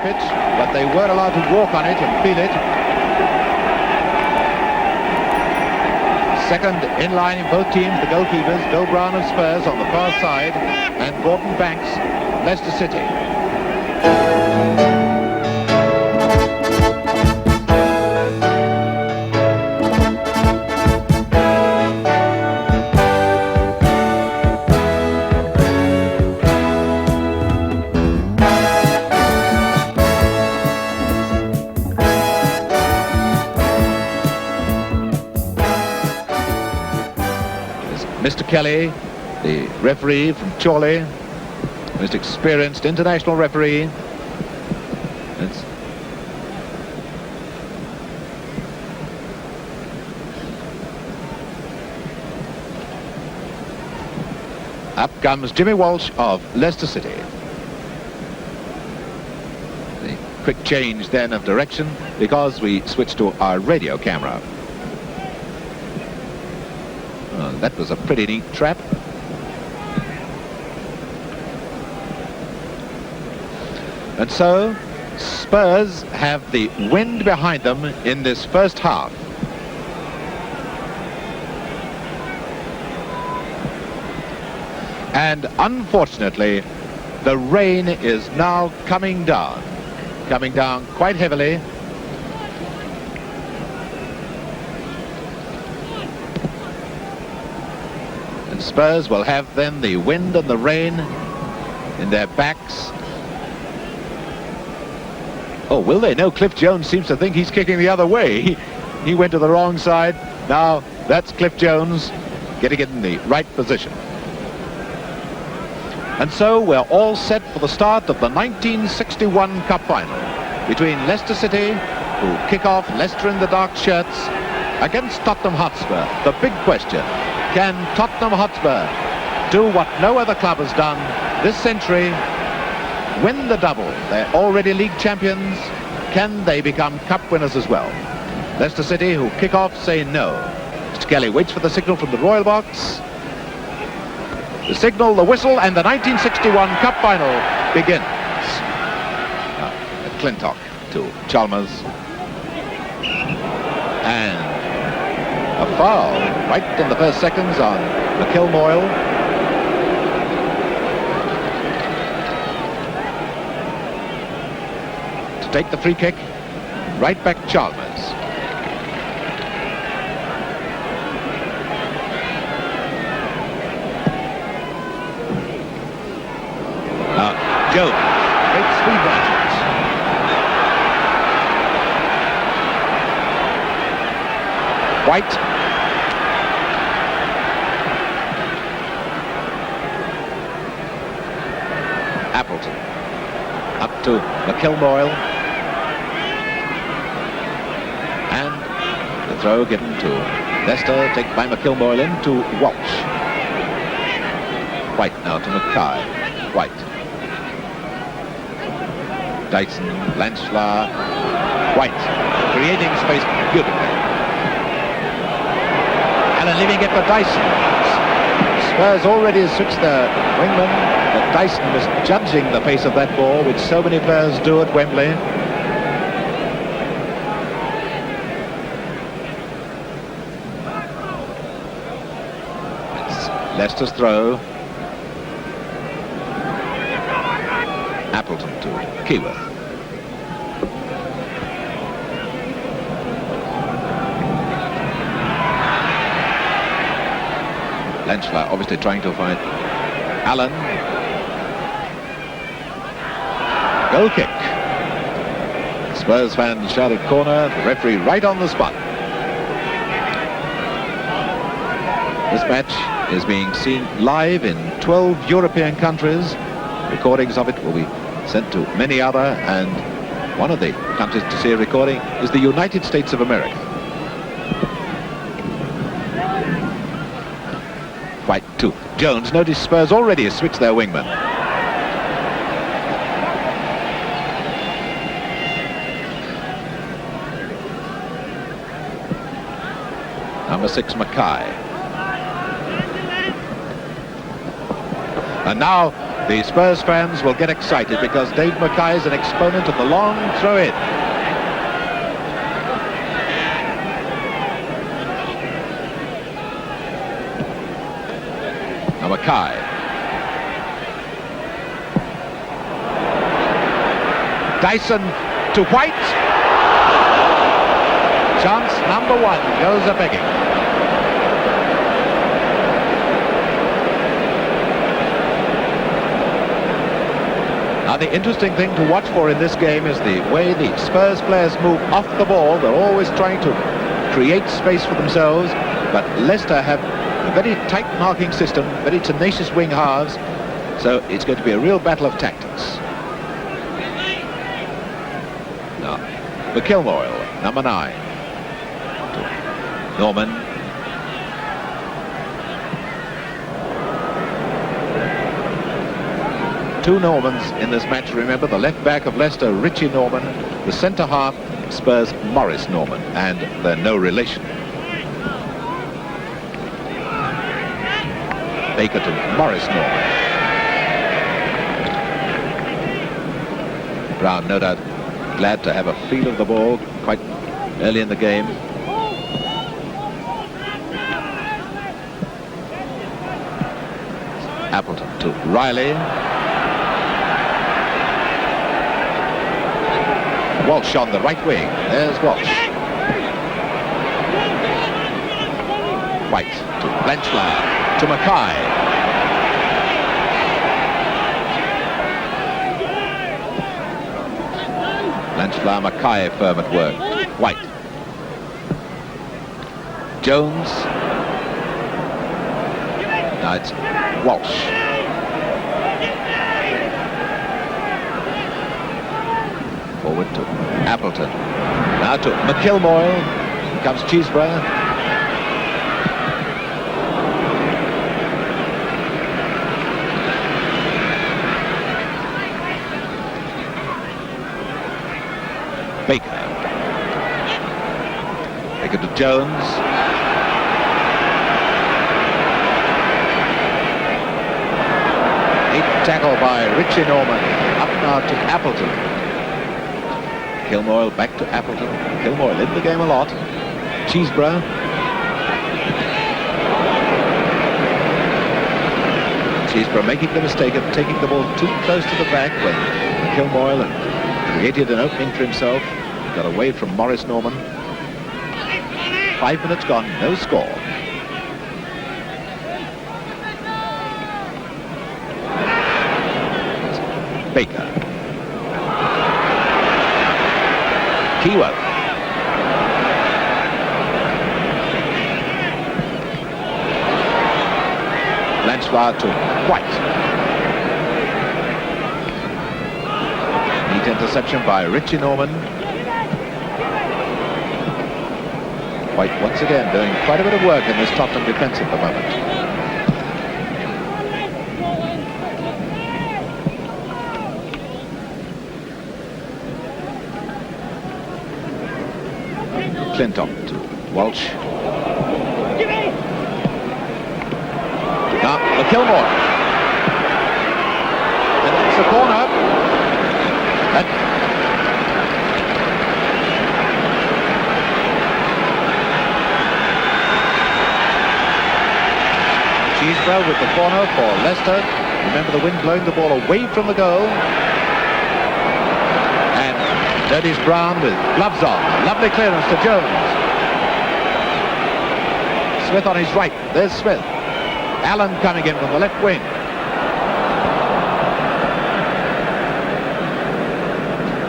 pitch, but they were allowed to walk on it and feel it. Second in line in both teams, the goalkeepers, Bill Brown of Spurs on the far side, and Gordon Banks, Leicester City. Mr. Kelly, the referee from Chorley, most experienced international referee. Up comes Jimmy Walsh of Leicester City. The quick change then of direction because we switched to our radio camera. That was a pretty neat trap. And so Spurs have the wind behind them in this first half. And unfortunately, the rain is now coming down quite heavily. Spurs will have then the wind and the rain in their backs. Oh, will they? No, Cliff Jones seems to think he's kicking the other way. He went to the wrong side. Now that's Cliff Jones getting it in the right position. And so we're all set for the start of the 1961 Cup Final between Leicester City, who kick off, Leicester in the dark shirts, against Tottenham Hotspur. The big question: can Tottenham Hotspur do what no other club has done this century, win the double? They're already league champions. Can they become cup winners as well? Leicester City, who kick off, say no. Mr. Kelly waits for the signal from the Royal Box. The signal, the whistle, and the 1961 Cup Final begins. McLintock to Chalmers. And a foul right in the first seconds on McIlmoyle. To take the free kick, right back Chalmers. Jones, great speed runs. White. Appleton. Up to McIlmoyle. And the throw given to Leicester, taken by McIlmoyle into Walsh. White now to Mackay. White. Dyson, Blanchflower, White, creating space beautifully. Allen leaving it for Dyson. Spurs already switched their wingman, but Dyson was judging the pace of that ball, which so many players do at Wembley. It's Leicester's throw. Appleton to Keyworth. Blanchflower obviously trying to find Allen. Goal kick. Spurs fans shouted corner, the referee right on the spot. This match is being seen live in 12 European countries. Recordings of it will be sent to many other, and one of the countries to see a recording is the United States of America. White to Jones. Notice Spurs already switched their wingman. Number 6, Mackay. And now The Spurs fans will get excited because Dave Mackay is an exponent of the long throw-in. Now Mackay. Dyson to White. Chance number one goes a-begging. Now the interesting thing to watch for in this game is the way the Spurs players move off the ball. They're always trying to create space for themselves, but Leicester have a very tight marking system, very tenacious wing halves, so it's going to be a real battle of tactics. Now, McIlmoyle, number 9. Norman. Two Normans in this match, remember, the left back of Leicester, Richie Norman, the centre half, Spurs, Morris Norman, and they're no relation. Baker to Morris Norman. Brown, no doubt, glad to have a feel of the ball quite early in the game. Appleton to Riley. Walsh on the right wing. There's Walsh. White to Blanchflower to Mackay. Blanchflower, Mackay firm at work. White. Jones. Now it's Walsh. Forward to Appleton. Now to McIlmoyle. Here comes Cheesebrough. Baker. Baker to Jones. Neat tackle by Richie Norman. Up now to Appleton. McIlmoyle back to Appleton. McIlmoyle in the game a lot. Cheesebrough. Cheesebrough making the mistake of taking the ball too close to the back when McIlmoyle created an opening for himself. Got away from Morris Norman. 5 minutes gone, no score. Baker. Keyworth. Blanchflower to White. Neat interception by Richie Norman. White once again doing quite a bit of work in this Tottenham defence at the moment. McLintock to Walsh. Now McIlmoyle. And it's a corner. Cheesebrough with the corner for Leicester. Remember the wind blowing the ball away from the goal. Dirty's Brown with gloves on. Lovely clearance to Jones. Smith on his right. There's Smith. Allen coming in from the left wing.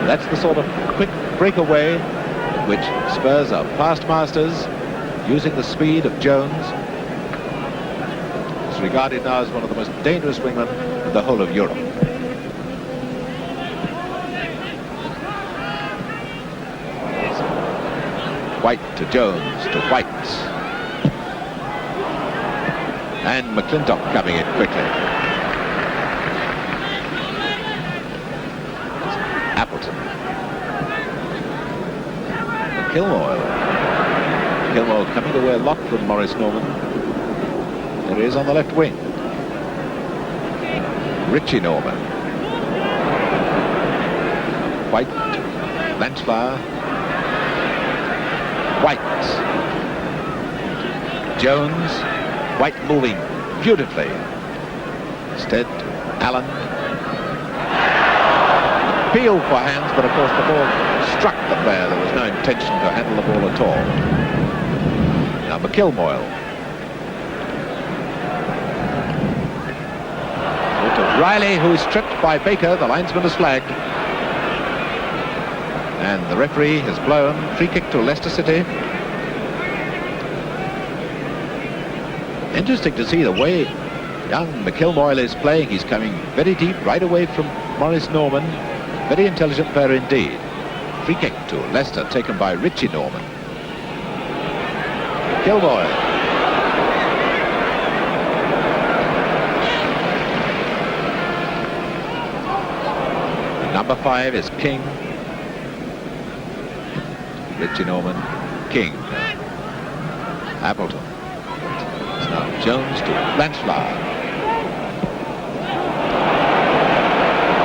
That's the sort of quick breakaway which Spurs are fast masters, using the speed of Jones. He's regarded now as one of the most dangerous wingmen in the whole of Europe. White to Jones to White. And McLintock coming in quickly. Appleton. McIlmoyle. McIlmoyle coming away a lot from Morris Norman. There he is on the left wing. Richie Norman. White, Blanchflower, White, Jones, White moving beautifully. Instead, Allen. Appeal for hands, but of course the ball struck the player. There was no intention to handle the ball at all. Now McIlmoyle. To Riley, who is tripped by Baker. The linesman is flagged. And the referee has blown. Free kick to Leicester City. Interesting to see the way young McIlmoyle is playing. He's coming very deep, right away from Maurice Norman. Very intelligent player indeed. Free kick to Leicester, taken by Richie Norman. McIlmoyle. Number 5 is King. Richie Norman, King. Appleton. It's now Jones to Blanchflower.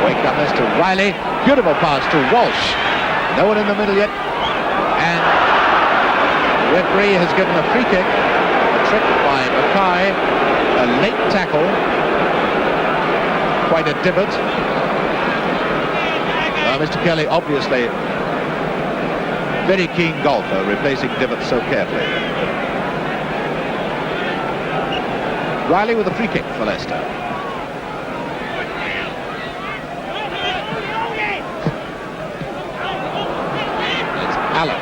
Away comes to Riley. Beautiful pass to Walsh. No one in the middle yet. And the referee has given a free kick. A trick by Mackay. A late tackle. Quite a divot. Mr. Kelly, obviously, very keen golfer, replacing divots so carefully. Riley with a free kick for Leicester. It's Allen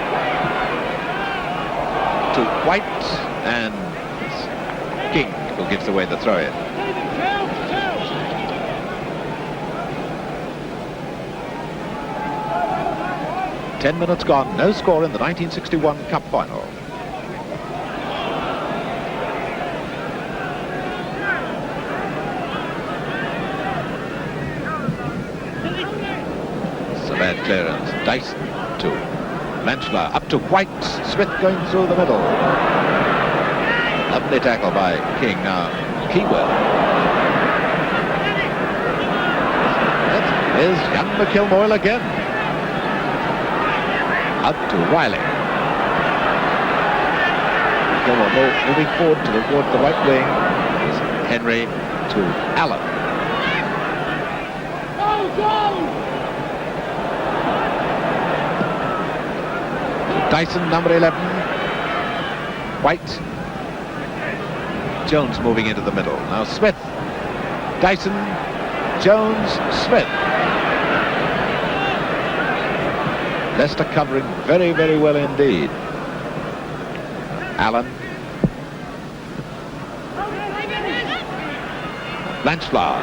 to White, and King who gives away the throw-in. Ten minutes gone, no score in the 1961 Cup final. It's a bad clearance. Dyson to Blanchflower, up to White. Smith going through the middle. Lovely tackle by King. Now Keyworth. That is young McIlmoyle again. Out to Riley. Moving forward toward the right wing is Henry to Allen. Dyson, number 11. White. Jones moving into the middle. Now Smith. Dyson, Jones, Smith. Leicester covering very, very well indeed. Allen. Blanchflower.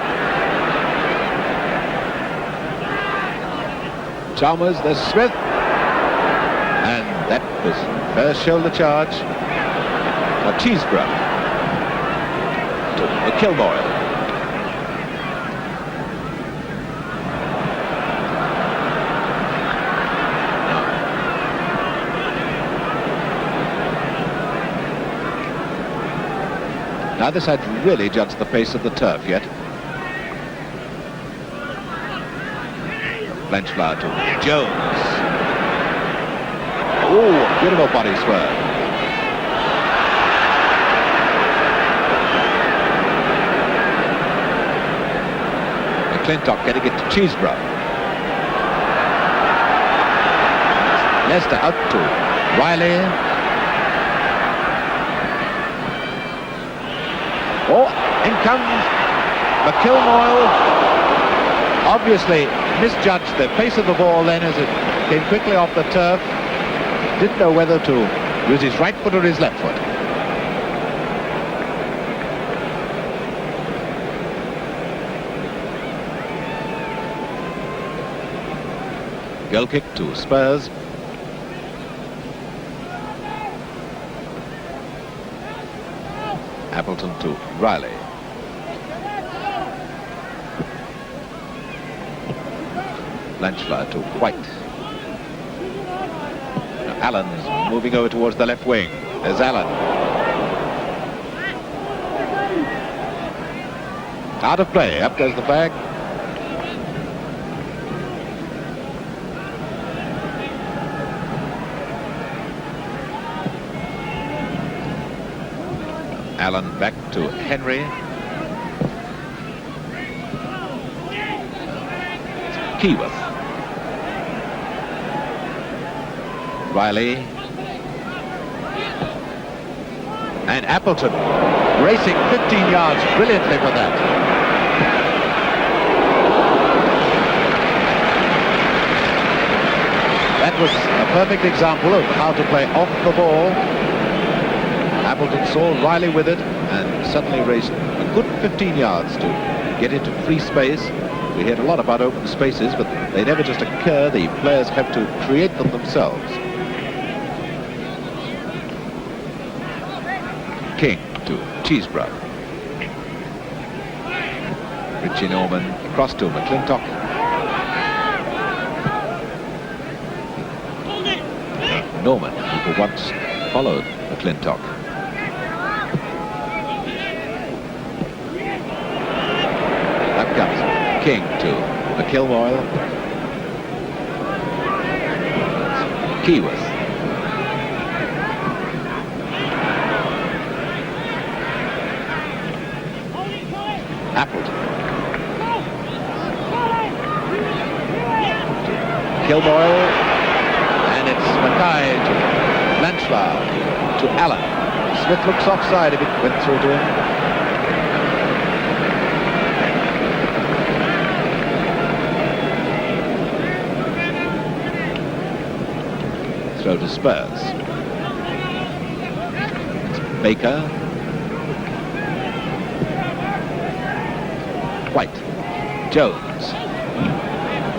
Chalmers, there's Smith. And that was first shoulder charge. Now Cheesebrough to McIlmoyle. Neither side really judged the pace of the turf yet. Blanchflower to Jones. Oh, beautiful body swerve. McLintock getting it to Cheesebrough. Leicester out to Riley. Oh, in comes McIlmoyle. Obviously misjudged the pace of the ball then as it came quickly off the turf. Didn't know whether to use his right foot or his left foot. Goal kick to Spurs. Appleton to Riley. Blanchflower to White. Now Allen's moving over towards the left wing. There's Allen. Out of play. Up goes the flag. Allen back to Henry. Keyworth. Riley. And Appleton racing 15 yards brilliantly for that. That was a perfect example of how to play off the ball. Appleton saw Riley with it and suddenly raced a good 15 yards to get into free space. We heard a lot about open spaces, but they never just occur. The players have to create them themselves. King to Cheesebrough. Richie Norman across to McLintock. Norman, who for once followed McLintock. Up comes King to McIlmoyle. Keyworth. Appleton. McIlmoyle. And it's Mackay to Blanchflower to Allen. Smith looks offside if it went through to him. Throw to Spurs. It's Baker. White. Jones.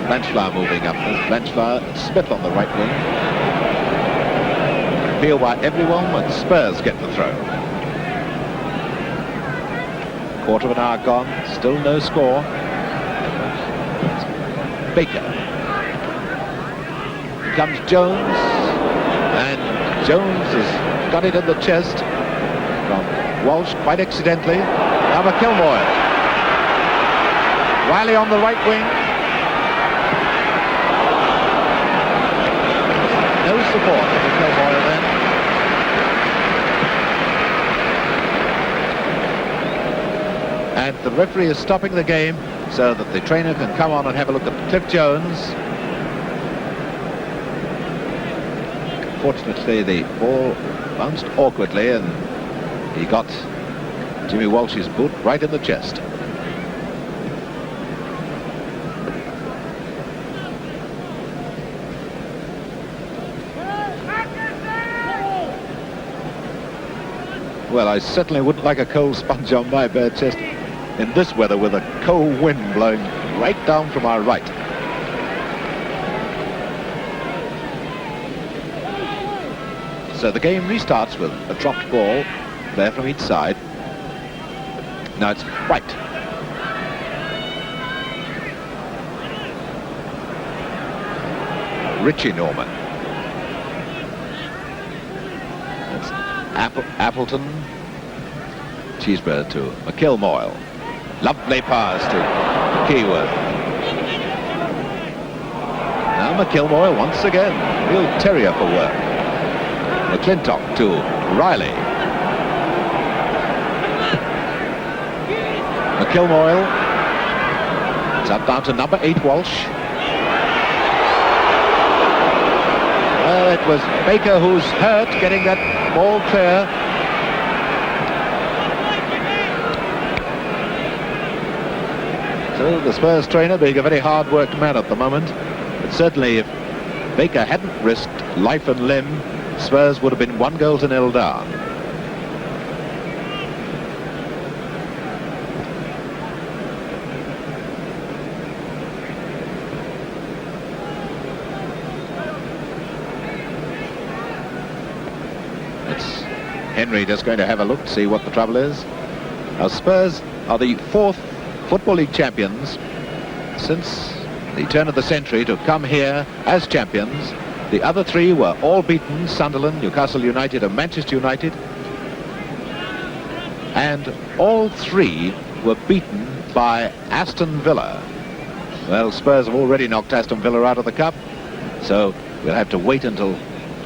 Blanchflower moving up. There's Blanchflower and Smith on the right wing. Feel by everyone when Spurs get the throw. Quarter of an hour gone. Still no score. Baker. Here comes Jones. And Jones has got it in the chest from Walsh quite accidentally. Now McIlmoyle. Riley on the right wing. No support for McIlmoyle then. And the referee is stopping the game so that the trainer can come on and have a look at Cliff Jones. Fortunately, the ball bounced awkwardly and he got Jimmy Walsh's boot right in the chest. Well, I certainly wouldn't like a cold sponge on my bare chest in this weather with a cold wind blowing right down from our right. So the game restarts with a dropped ball, player from each side. Now it's White. Richie Norman. That's Appleton. Cheesebrough to McIlmoyle. Lovely pass to Keyworth. Now McIlmoyle once again. Real terrier for work. McLintock to Riley. McIlmoyle. It's up down to number 8, Walsh. Well, it was Baker who's hurt getting that ball clear. So the Spurs trainer being a very hard-worked man at the moment. But certainly if Baker hadn't risked life and limb, Spurs would have been 1-0 down. It's Henry just going to have a look to see what the trouble is. Now Spurs are the 4th Football League champions since the turn of the century to come here as champions. The other 3 were all beaten: Sunderland, Newcastle United and Manchester United. And all 3 were beaten by Aston Villa. Well, Spurs have already knocked Aston Villa out of the cup, so we'll have to wait until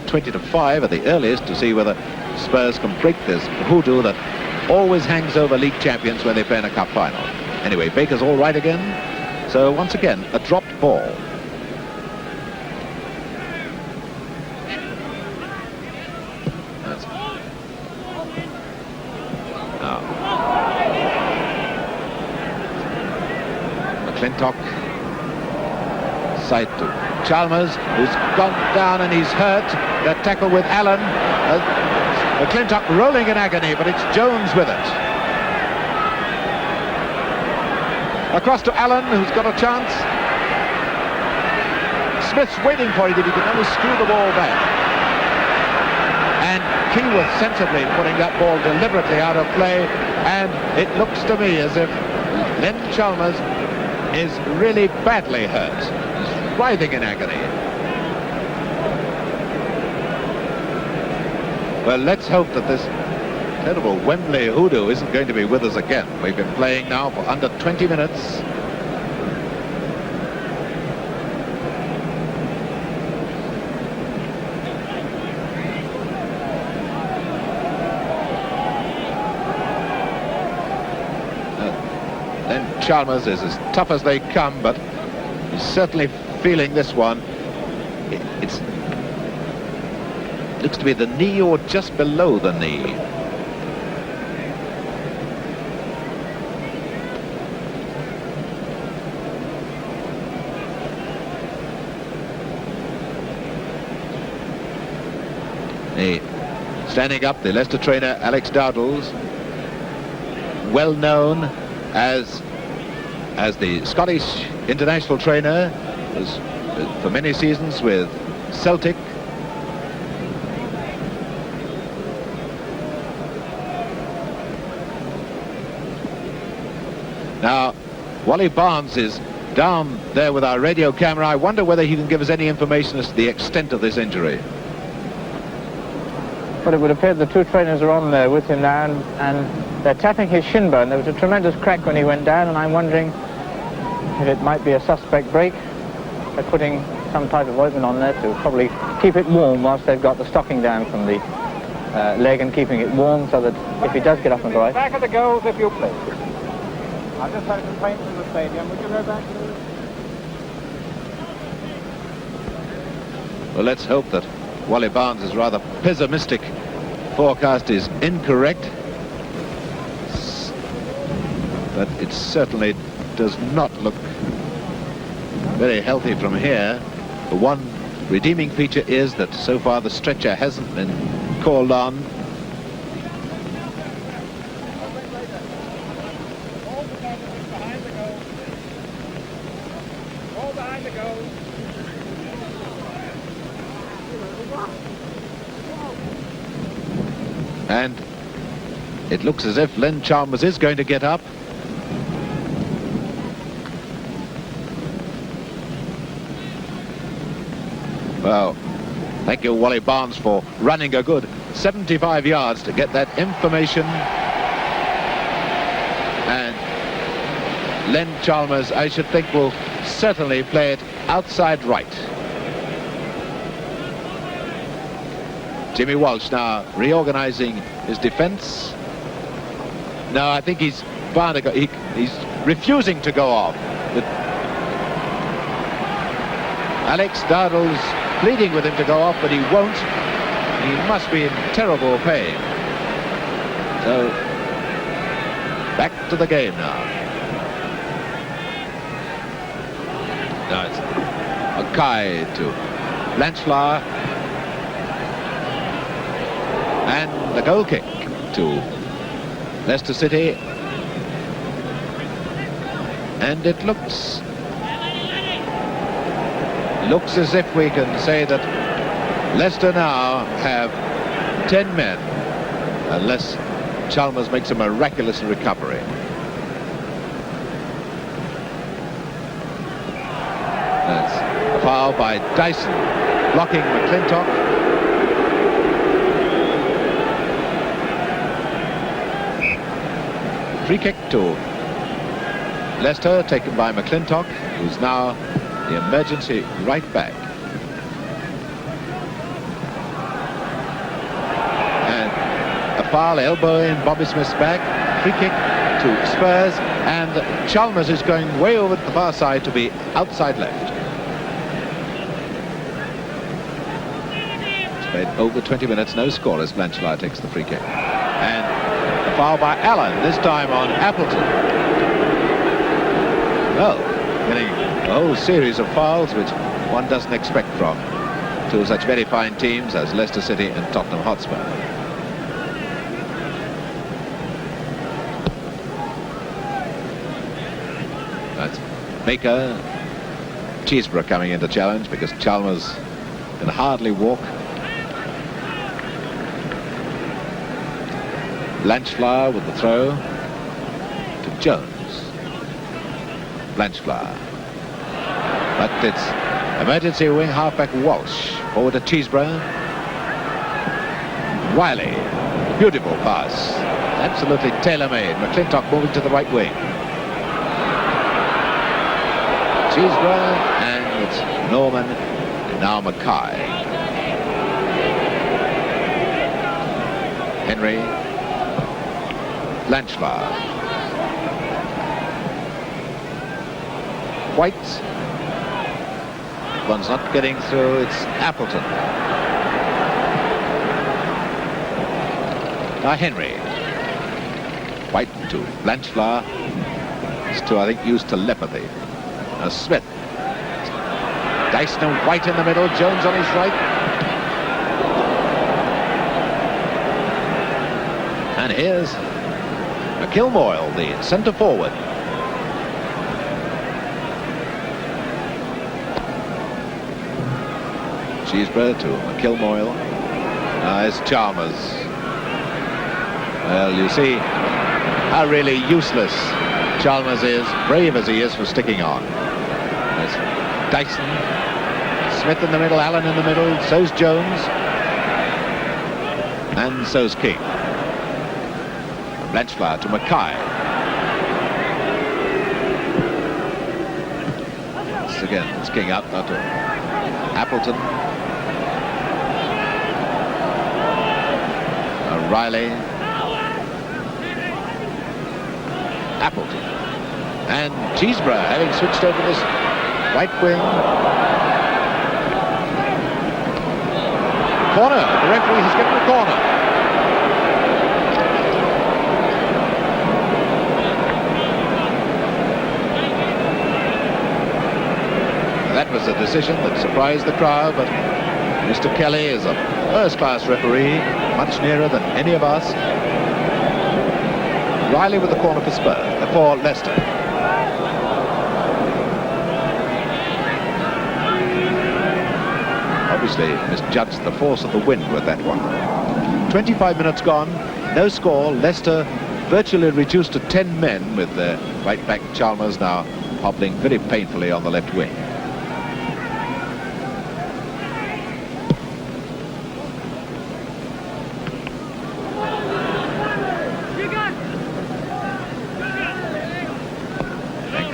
20 to 5 at the earliest to see whether Spurs can break this hoodoo that always hangs over league champions when they play in a cup final. Anyway, Baker's all right again, so once again a dropped ball. McLintock, side to Chalmers, who's gone down and he's hurt. That tackle with Allen. McLintock rolling in agony, but it's Jones with it. Across to Allen, who's got a chance. Smith's waiting for it if he can only screw the ball back. And Keyworth sensibly putting that ball deliberately out of play, and it looks to me as if Len Chalmers is really badly hurt. He's writhing in agony. Well, let's hope that this terrible Wembley hoodoo isn't going to be with us again. We've been playing now for under 20 minutes. Chalmers is as tough as they come, but he's certainly feeling this one. It looks to be the knee or just below the knee. Standing up, the Leicester trainer Alex Dowdles, well known as the Scottish international trainer, was for many seasons with Celtic. Now, Wally Barnes is down there with our radio camera. I wonder whether he can give us any information as to the extent of this injury. Well, it would appear the two trainers are on there with him now, and they're tapping his shin bone. There was a tremendous crack when he went down, and I'm wondering if it might be a suspect break. They're putting some type of ointment on there to probably keep it warm whilst they've got the stocking down from the leg and keeping it warm so that if he does get up and go right. Back of the goals, if you please. I've just had a complaint from the stadium. Would you go back? Well, let's hope that Wally Barnes' rather pessimistic forecast is incorrect. But it certainly does not look very healthy from here. The one redeeming feature is that so far the stretcher hasn't been called on. And it looks as if Len Chalmers is going to get up. Well, thank you, Wally Barnes, for running a good 75 yards to get that information. And Len Chalmers, I should think, will certainly play it outside right. Jimmy Walsh now reorganizing his defense. No, I think he's found he's refusing to go off. Alex Dowdles pleading with him to go off, but he won't. He must be in terrible pain. So back to the game now. Now it's Mackay to Blanchflower. And the goal kick to Leicester City. And it looks as if we can say that Leicester now have 10 men, unless Chalmers makes a miraculous recovery. That's a foul by Dyson, blocking McLintock. Free kick to Leicester, taken by McLintock, who's now the emergency right back. And a foul, elbow in Bobby Smith's back, free kick to Spurs, and Chalmers is going way over to the far side to be outside left. It's played over 20 minutes, no score as Blanchflower takes the free kick. And a foul by Allen, this time on Appleton. Well, getting a whole series of fouls which one doesn't expect from two such very fine teams as Leicester City and Tottenham Hotspur. That's Mackay, Cheesebrough coming into challenge because Chalmers can hardly walk. Blanchflower with the throw to Jones. Blanchflower. But it's emergency wing halfback Walsh. Forward to Cheesebrough. Wiley. Beautiful pass. Absolutely tailor-made. McLintock moving to the right wing. Cheesebrough, and it's Norman, and now Mackay. Henry. Blanchflower. White. One's not getting through. It's Appleton. Now Henry. White to Blanchflower. These two, I think, used telepathy. Now Smith. Dyson and White in the middle. Jones on his right. And here's McIlmoyle, the centre forward. Cheesebrough to McIlmoyle. It's Chalmers. Well, you see how really useless Chalmers is, brave as he is for sticking on. There's Dyson. Smith in the middle, Allen in the middle, so's Jones. And so's King. Blanchflower to Mackay. Again, it's King out, not to Appleton. Riley. Appleton. And Cheesebrough having switched over this right wing. Corner. The referee has given a corner. That was a decision that surprised the crowd, but Mr. Kelly is a first-class referee, much nearer than any of us. Riley with the corner for Spurs, for Leicester. Obviously misjudged the force of the wind with that one. 25 minutes gone, no score. Leicester virtually reduced to 10 men with their right back Chalmers now hobbling very painfully on the left wing.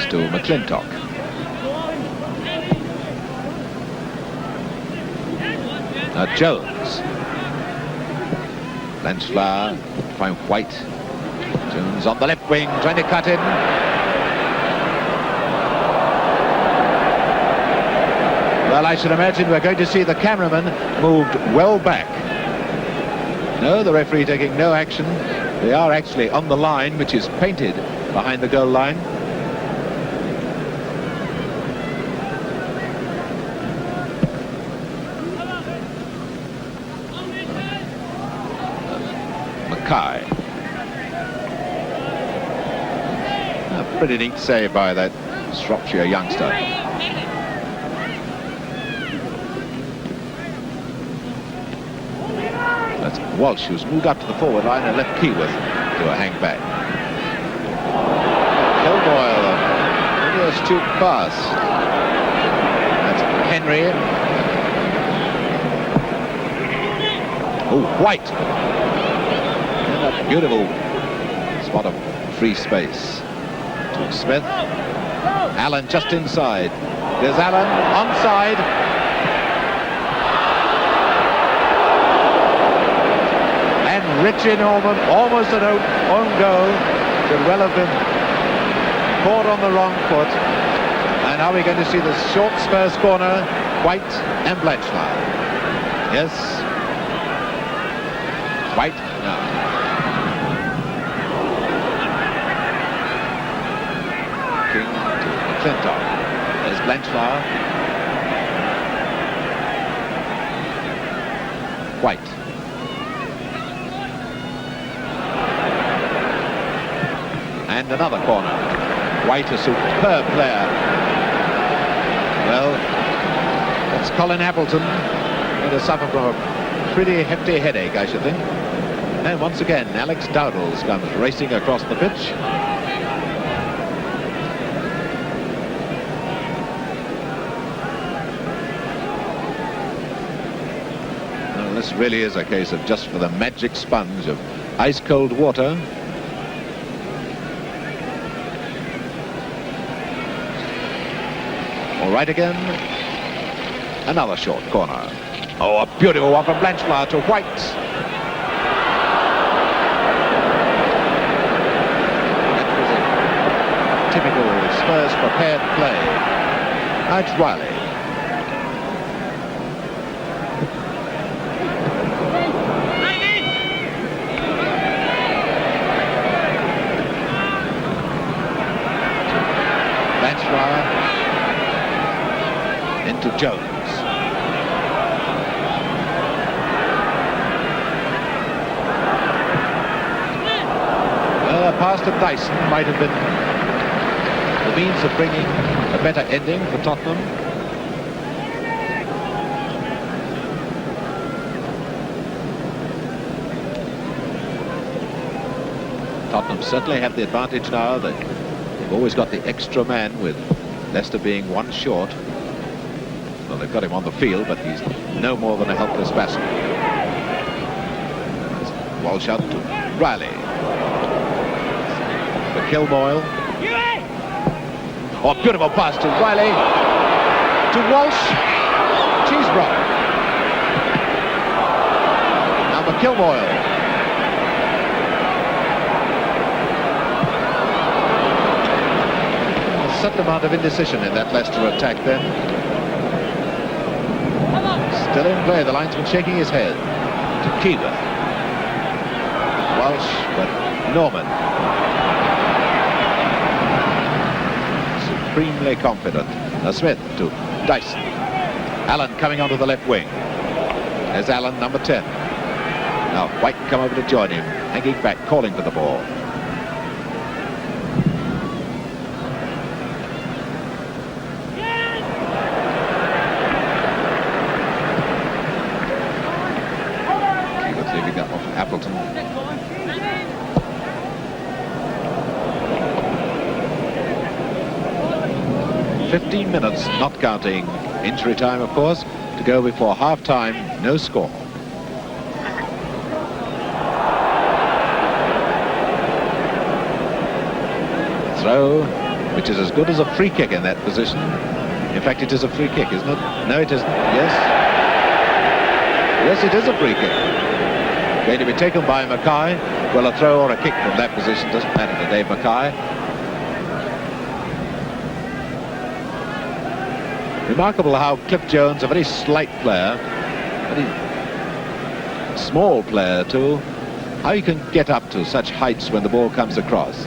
To McLintock. Now Jones. Blanchflower, find White. Jones on the left wing, trying to cut in. Well, I should imagine we're going to see the cameraman moved well back. No, the referee taking no action. They are actually on the line, which is painted behind the goal line. Mackay. A pretty neat save by that Shropshire youngster. That's Walsh, who's moved up to the forward line and left Keyworth to a hang back. Kilboyle, really astute pass. That's Henry. Oh, White. And a beautiful spot of free space to Smith. Allen just inside. There's Allen, onside. And Richie Norman, almost an own goal. Could well have been caught on the wrong foot. And now we're going to see the short Spurs corner, White and Blanchflower. Yes. White, no. King to McLintock. There's Blanchflower. White. And another corner. White, a superb player. Well, that's Colin Appleton going to suffer from a pretty hefty headache, I should think. And once again, Alex Dowdles comes racing across the pitch. Well, this really is a case of just for the magic sponge of ice-cold water. All right again. Another short corner. Oh, a beautiful one from Blanchflower to White. That was a typical Spurs prepared play. That's Riley. Blanchflower into Jones. A pass to Dyson might have been the means of bringing a better ending for Tottenham. Tottenham certainly have the advantage now that they've always got the extra man, with Leicester being one short. Well, they've got him on the field, but he's no more than a helpless passenger. Walsh out to Riley. McIlmoyle. Oh, beautiful pass to Riley. To Walsh. Cheesebrough. Now McIlmoyle. A certain amount of indecision in that Leicester attack then. Still in play, the linesman shaking his head. To Keyworth. Walsh, but Norman. Supremely confident. Now Smith to Dyson. Allen coming onto the left wing. There's Allen, number 10. Now White come over to join him, hanging back, calling for the ball. Keyworth leaving that off Appleton. 15 minutes, not counting injury time, of course, to go before half-time. No score. Throw, which is as good as a free kick in that position. In fact, it is a free kick, isn't it? No, it isn't. Yes. Yes, it is a free kick. Going to be taken by Mackay. Well, a throw or a kick from that position doesn't matter to Dave Mackay. Remarkable how Cliff Jones, a very slight player, very small player too, how he can get up to such heights when the ball comes across.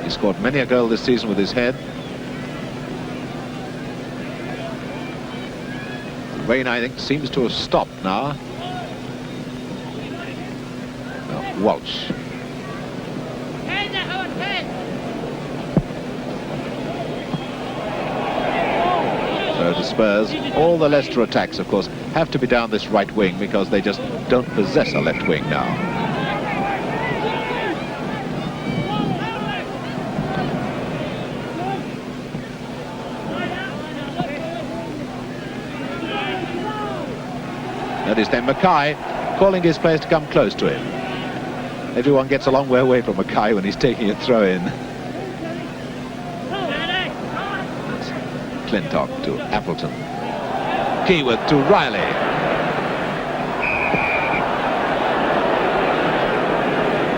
He scored many a goal this season with his head. The rain, I think, seems to have stopped now. Walsh. So the Spurs, all the Leicester attacks, of course, have to be down this right wing because they just don't possess a left wing now. Notice then Mackay calling his players to come close to him. Everyone gets a long way away from Mackay when he's taking a throw in. McLintock to Appleton. Keyworth to Riley.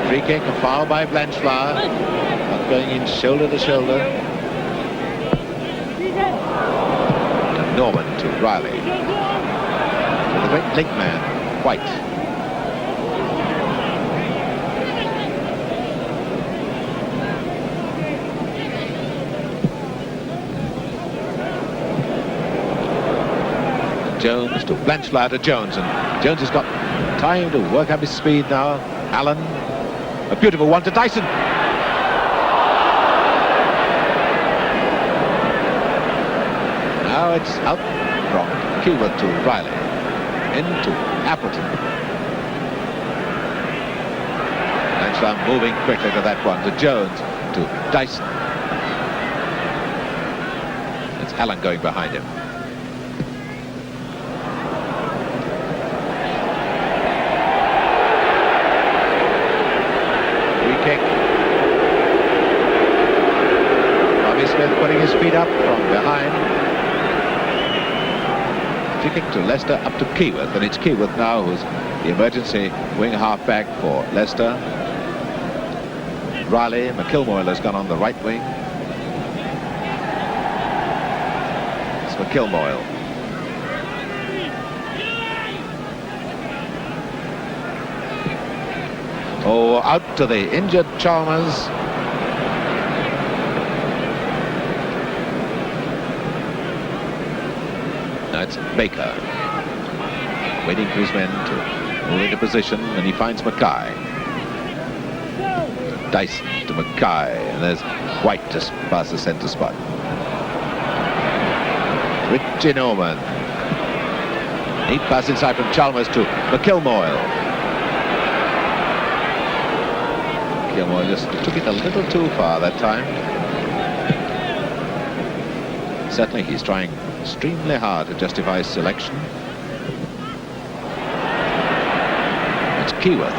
Free kick, a foul by Blanchflower. Not going in shoulder to shoulder. And Norman to Riley. To the great link man, White. Jones to Blanchflower to Jones, and Jones has got time to work up his speed now. Allen, a beautiful one to Dyson. Now it's out from Keyworth to Riley, into Appleton. Blanchflower moving quickly to that one, to Jones, to Dyson. It's Allen going behind him. Putting his feet up from behind. Free kick to Leicester, up to Keyworth, and it's Keyworth now who's the emergency wing half-back for Leicester. Riley, McIlmoyle has gone on the right wing. It's McIlmoyle. Oh, out to the injured Chalmers. It's Baker waiting for his men to move into position, and he finds Mackay. Dyson to Mackay, and there's White just past the centre spot. Richie Norman. Neat pass inside from Chalmers to McIlmoyle. McIlmoyle just took it a little too far that time. Certainly he's trying extremely hard to justify his selection. It's Keyworth.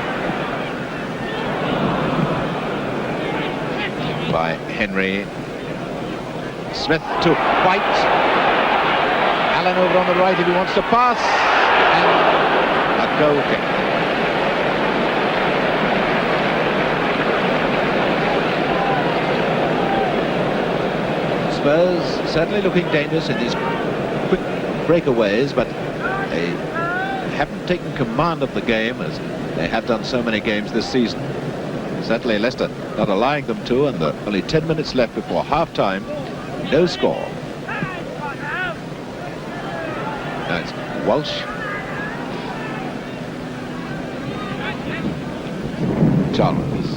By Henry. Smith to White. Allen over on the right if he wants to pass. And a goal kick. Spurs certainly looking dangerous in these quick breakaways, but they haven't taken command of the game as they have done so many games this season. Certainly Leicester not allowing them to, and there are only 10 minutes left before half-time. No score. Now it's Walsh. Chalmers.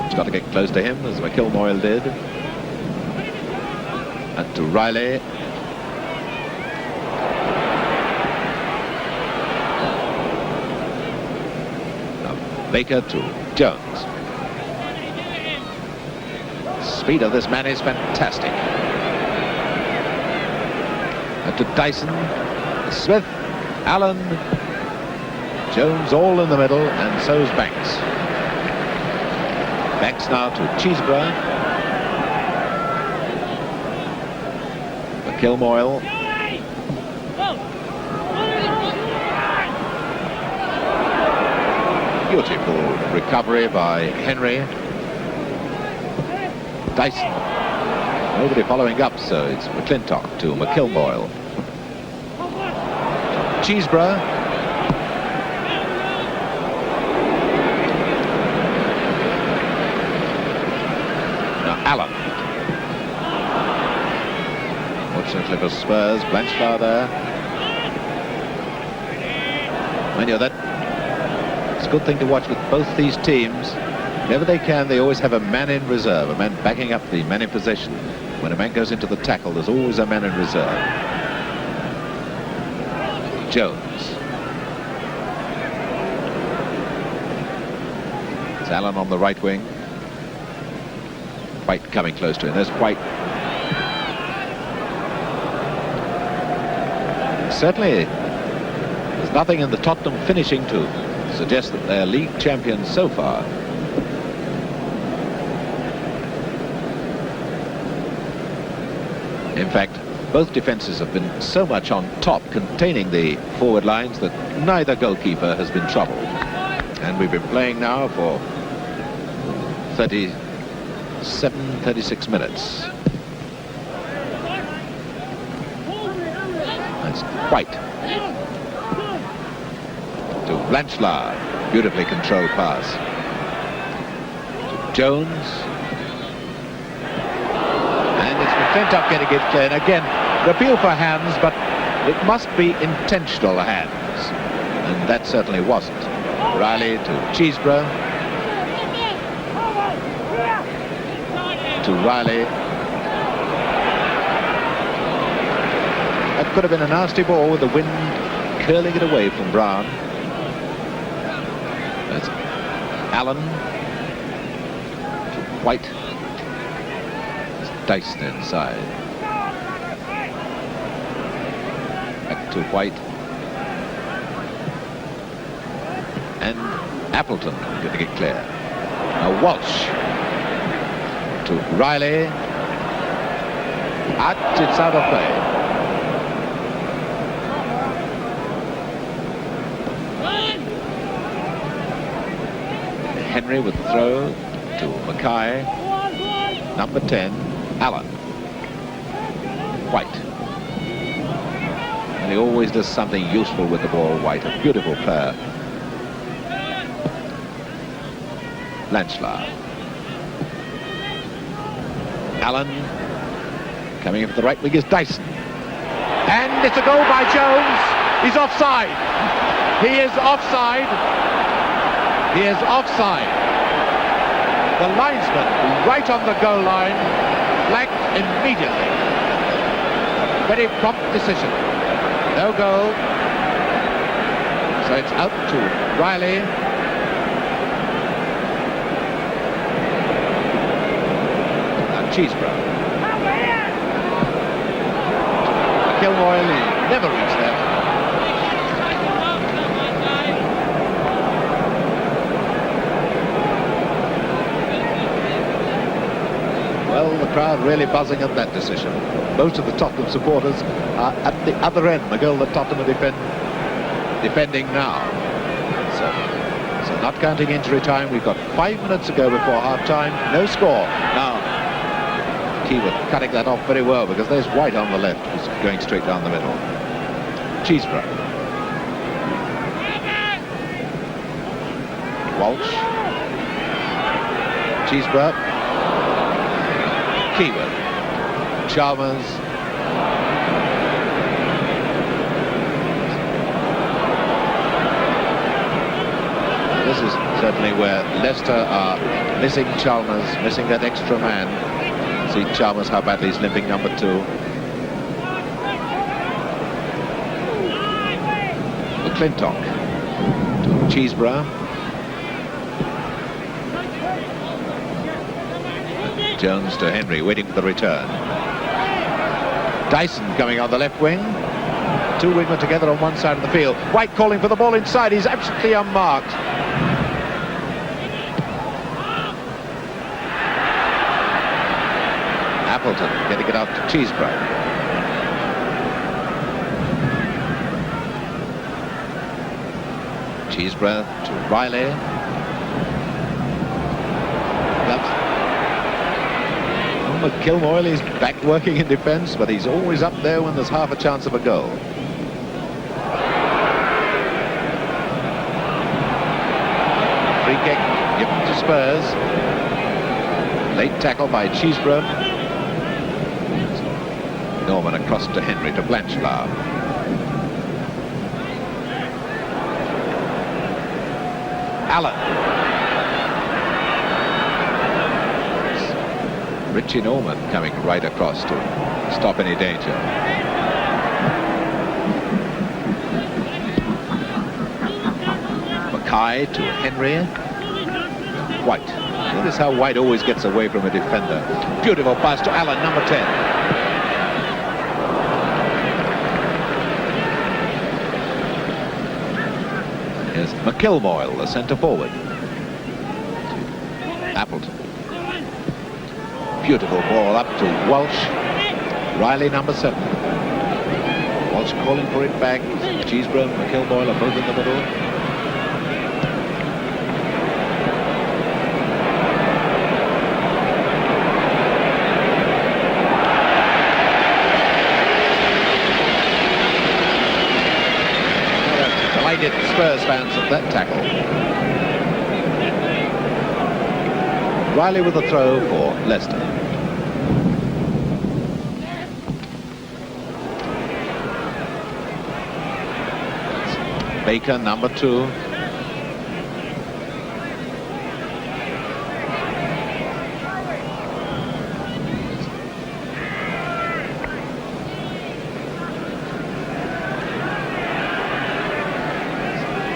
He's got to get close to him, as McIlmoyle did. And to Riley. Now Baker to Jones. Speed of this man is fantastic. And to Dyson. Smith. Allen. Jones all in the middle, and so's Banks. Banks now to Cheesebrough. McIlmoyle. Beautiful recovery by Henry. Dyson. Nobody following up, so it's McLintock to McIlmoyle. Cheesebrough. Now Allen. Fortunately for Spurs, Blanchflower there. Many of that. It's a good thing to watch with both these teams. Whenever they can, they always have a man in reserve, a man backing up the man in possession. When a man goes into the tackle, there's always a man in reserve. Jones. It's Allen on the right wing. White coming close to him. There's White. Certainly, there's nothing in the Tottenham finishing to suggest that they're league champions so far. In fact, Both defences have been so much on top, containing the forward lines, that neither goalkeeper has been troubled. And we've been playing now for 36 minutes. That's White. To Blanchflower. Beautifully controlled pass. To Jones. And it's McLintock getting it clear. And again, the appeal for hands, but it must be intentional hands. And that certainly wasn't. Riley to Cheesebrough. To Riley. That could have been a nasty ball with the wind curling it away from Brown. That's Allen. To White. It's Dyson inside. Back to White. And Appleton getting it clear. Now Walsh to Riley. It's out of play. Henry with the throw to Mackay. Number 10, Allen. White. And he always does something useful with the ball, White. A beautiful player. Blanchflower. Allen. Coming in for the right wing is Dyson. And it's a goal by Jones. He's offside. He is offside. He is offside. The linesman right on the goal line, flagged immediately. Very prompt decision. No goal. So it's out to Riley. And Cheesebrough. McIlmoyle, he never reached that. Well, the crowd really buzzing at that decision. Most of the Tottenham supporters are at the other end. The goal that Tottenham are defending now. So not counting injury time. We've got 5 minutes to go before half-time. No score. Now, Keyworth cutting that off very well, because there's White on the left, who's going straight down the middle. Cheesebrough. Walsh. Cheesebrough. Keyworth. Chalmers. This is certainly where Leicester are missing Chalmers, missing that extra man. See Chalmers how badly he's limping, number 2. McLintock to Cheesebrough. Jones to Henry, waiting for the return. Dyson coming on the left wing. 2 wingmen together on one side of the field. White calling for the ball inside. He's absolutely unmarked. Appleton getting it out to Cheesebrough. Cheesebrough to Riley. McIlmoyle is back working in defence, but he's always up there when there's half a chance of a goal. Free kick given to Spurs. Late tackle by Cheesebrough. Norman across to Henry to Blanchflower. Allen. Richie Norman coming right across to stop any danger. Mackay to Henry. White. Notice how White always gets away from a defender. Beautiful pass to Allen, number 10. Here's McIlmoyle, the centre forward. Appleton. Beautiful ball up to Walsh. Riley, number 7. Walsh calling for it back. Cheesebrough and McIlmoyle are both in the middle. Delighted Spurs fans at that tackle. Riley with a throw for Leicester. Baker, number 2.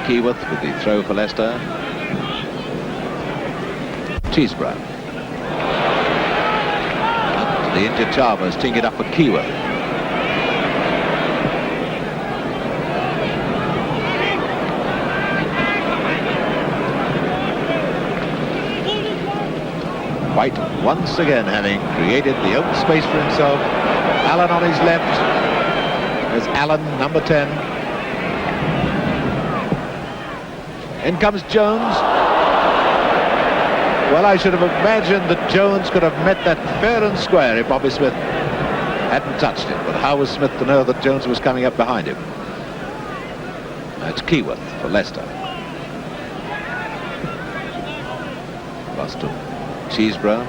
Keyworth with the throw for Leicester. Cheesebrough. The injured Chalmers teeing it up for Keyworth. White once again having created the open space for himself. Allen on his left. There's Allen, number 10. In comes Jones. Well, I should have imagined that Jones could have met that fair and square if Bobby Smith hadn't touched it. But how was Smith to know that Jones was coming up behind him? That's Keyworth for Leicester. Lost to Cheesebrough.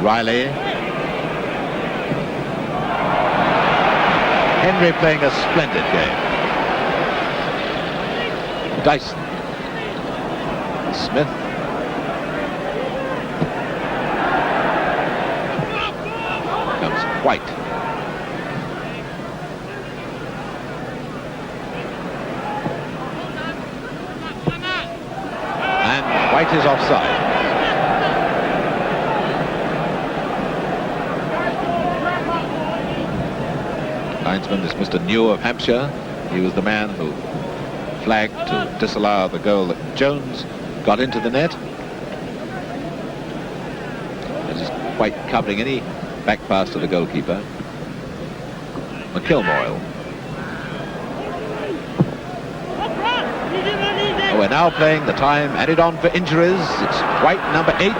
Riley. Henry playing a splendid game. Dyson. Smith. Comes White. And White is offside. Linesman is Mr. New of Hampshire. He was the man who flagged to disallow the goal that Jones got into the net. That is White covering any back pass to the goalkeeper. McIlmoyle. Oh, we're now playing the time added on for injuries. It's White, number 8.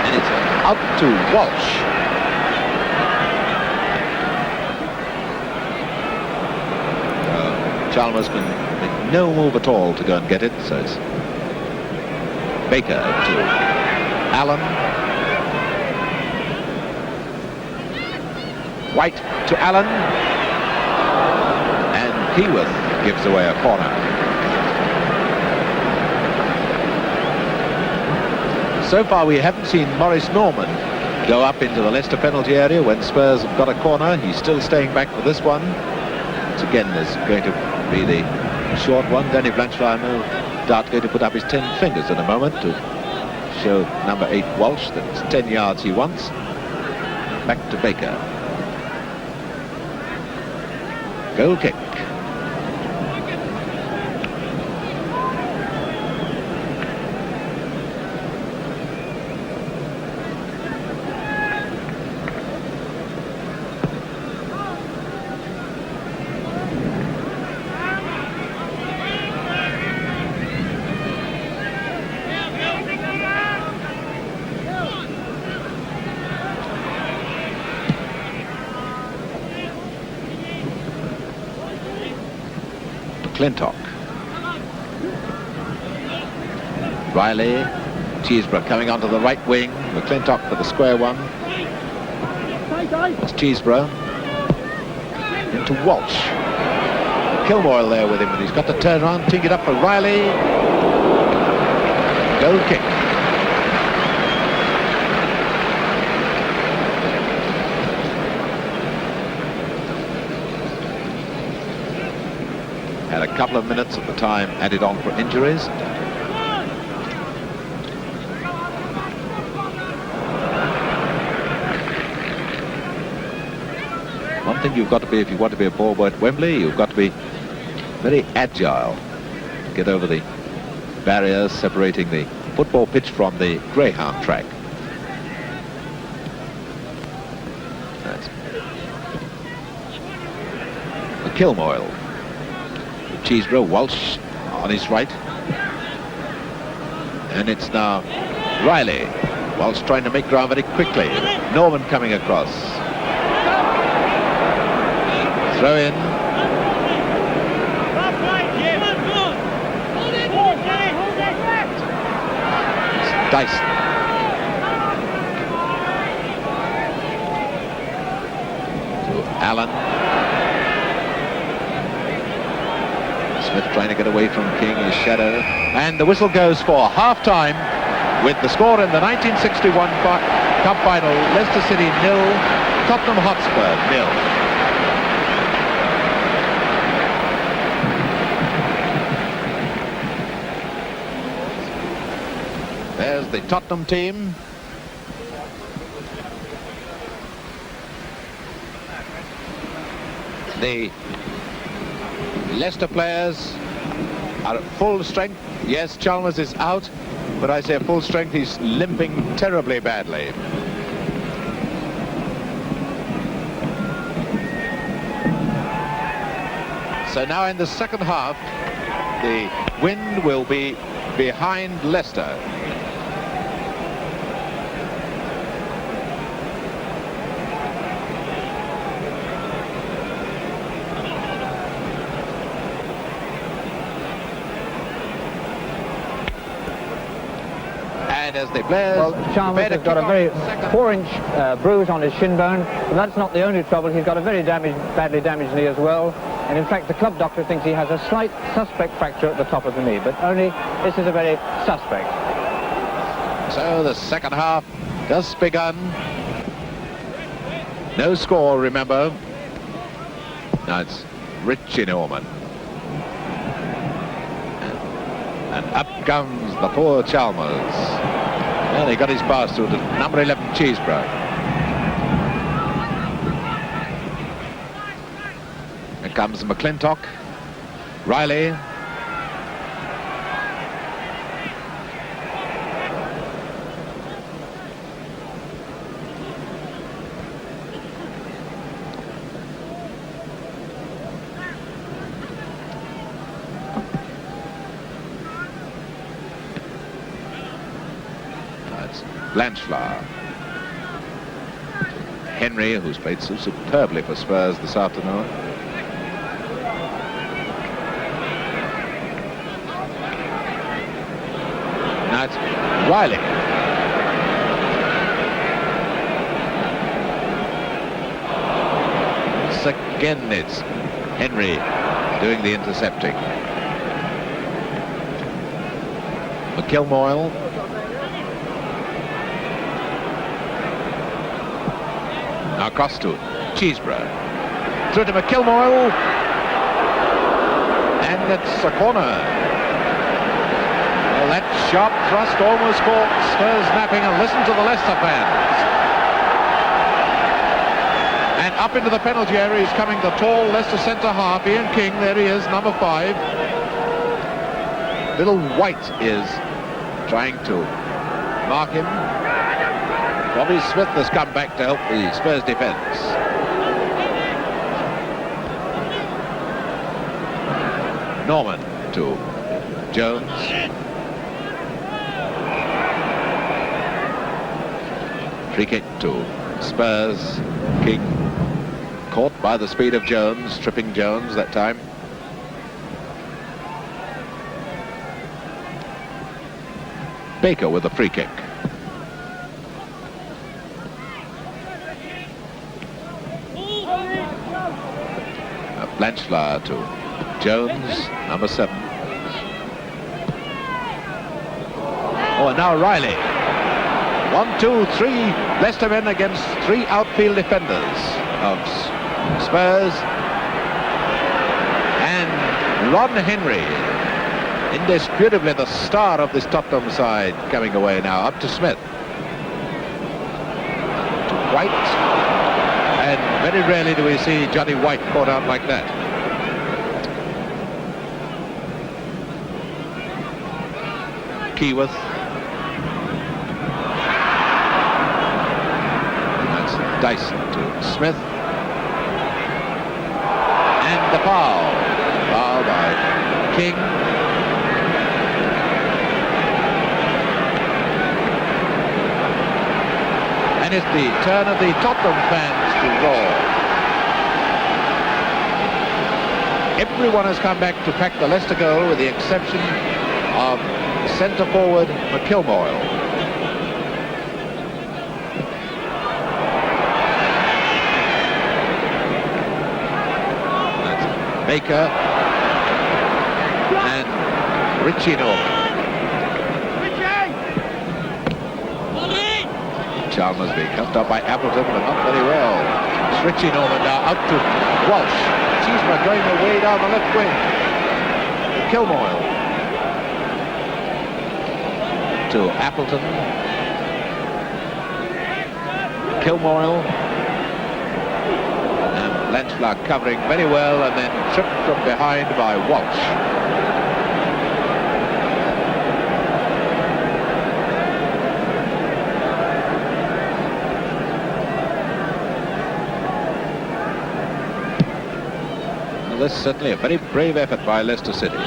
And it's out to Walsh. Chalmers can make no move at all to go and get it, so it's Baker to Allen. White to Allen. And Keyworth gives away a corner. So far we haven't seen Maurice Norman go up into the Leicester penalty area when Spurs have got a corner. He's still staying back for this one. Once again, there's going to be the short one. Danny Blanchflower, no doubt, going to put up his 10 fingers in a moment to show number 8 Walsh that it's 10 yards he wants. Back to Baker. Goal kick. McLintock. Riley. Cheesebrough coming onto the right wing. McLintock for the square one. It's Cheesebrough. Into Walsh. McIlmoyle there with him, and he's got to turn around, teeing it up for Riley. Goal kick. Had a couple of minutes at the time added on for injuries. One thing you've got to be, if you want to be a ball boy at Wembley, you've got to be very agile to get over the barriers separating the football pitch from the greyhound track. McIlmoyle. Cheesebrough, Walsh on his right. And it's now Riley. Walsh trying to make ground very quickly. Norman coming across. Throw in. It's Dyson. To Allen. Smith trying to get away from King, his shadow. And the whistle goes for half-time with the score in the 1961 Cup Final. Leicester City 0, Tottenham Hotspur 0. There's the Tottenham team. The Leicester players are at full strength. Yes, Chalmers is out, but I say full strength, he's limping terribly badly. So now in the second half, the wind will be behind Leicester. As the players, well, Chalmers has got a very 4-inch bruise on his shin bone, and that's not the only trouble. He's got a very badly damaged knee as well, and in fact the club doctor thinks he has a slight suspect fracture at the top of the knee, but only this is a very suspect. So the second half just begun. No score, remember. Now it's Richie Norman. And up comes the poor Chalmers. Well, he got his pass through to number 11, Cheesebrough. Here comes McLintock. Riley. Blanchflower. Henry, who's played so superbly for Spurs this afternoon. Now it's Riley. Once again it's Henry doing the intercepting. McIlmoyle. Now across to Cheesebrough. Through to McIlmoyle. And it's a corner. Well, that sharp thrust almost caught Spurs napping, and listen to the Leicester fans. And up into the penalty area is coming the tall Leicester centre-half, Ian King. There he is, number 5. Little White is trying to mark him. Bobby Smith has come back to help the Spurs defence. Norman to Jones. Free kick to Spurs. King caught by the speed of Jones, tripping Jones that time. Baker with a free kick. Blanchflower to Jones, number 7. Oh, and now Riley. 1, 2, 3 Leicester men against 3 outfield defenders of Spurs. And Ron Henry, indisputably the star of this Tottenham side, coming away now. Up to Smith. To White. And very rarely do we see Johnny White caught out like that. Keyworth. That's Dyson to Smith. And the foul. Foul by King. And it's the turn of the Tottenham fans to roar. Everyone has come back to pack the Leicester goal with the exception of centre forward McIlmoyle. That's Baker and Richie Norman. Chalmers being helped up by Appleton, but not very well. It's Richie Norman now out to Walsh. Cheesebrough going away down the left wing. McIlmoyle to Appleton. McIlmoyle and Blanchflower covering very well, and then tripped from behind by Walsh. This is certainly a very brave effort by Leicester City.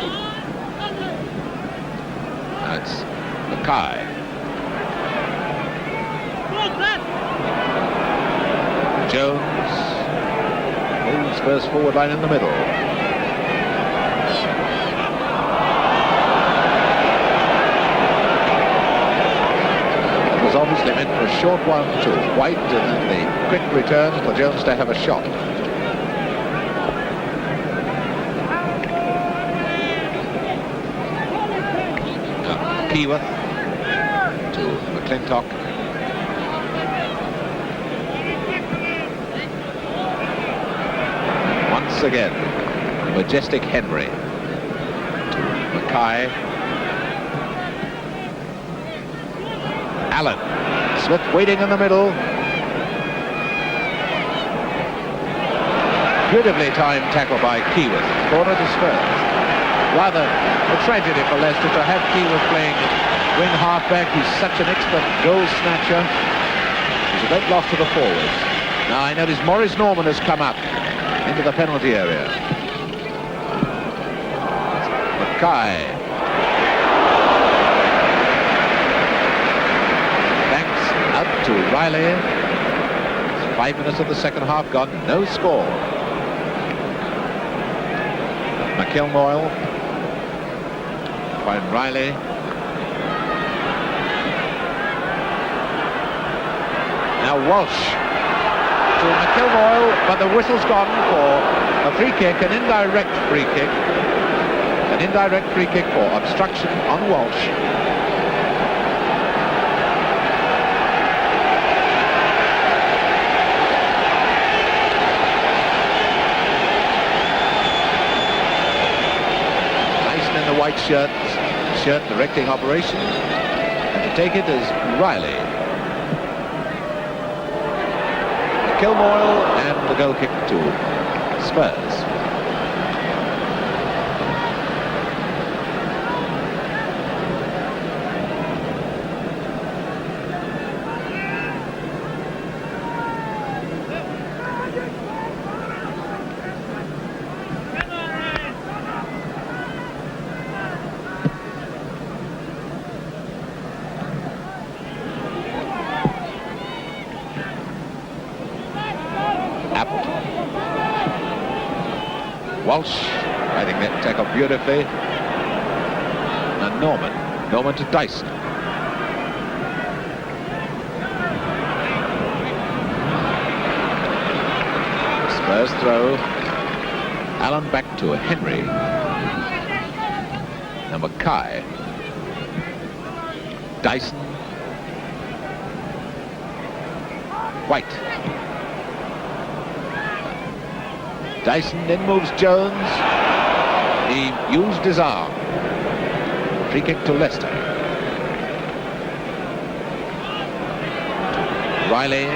That's Mackay. Jones moves first forward line in the middle. It was obviously meant for a short one to White, and then the quick return for Jones to have a shot. Keyworth to McLintock. Once again, majestic Henry to Mackay. Allen. Smith waiting in the middle. Beautifully timed tackle by Keyworth. Corner to Spurs. Rather a tragedy for Leicester to have Keyworth playing wing halfback. He's such an expert goal snatcher. He's a great loss to the forwards. Now I notice Maurice Norman has come up into the penalty area. Mackay. Thanks out to Riley. 5 minutes of the second half gone. No score. McIlmoyle. By Riley. Now Walsh to McIlmoyle, but the whistle's gone for a free kick, an indirect free kick. An indirect free kick for obstruction on Walsh. Dyson in the white shirt directing operation, and to take it is Riley. McIlmoyle and the goal kick to Spurs. Walsh fighting that tackle beautifully. And Norman to Dyson. Spurs throw. Allen back to Henry. Now Mackay. Dyson. White. Dyson then moves Jones. He used his arm. Free kick to Leicester. Riley.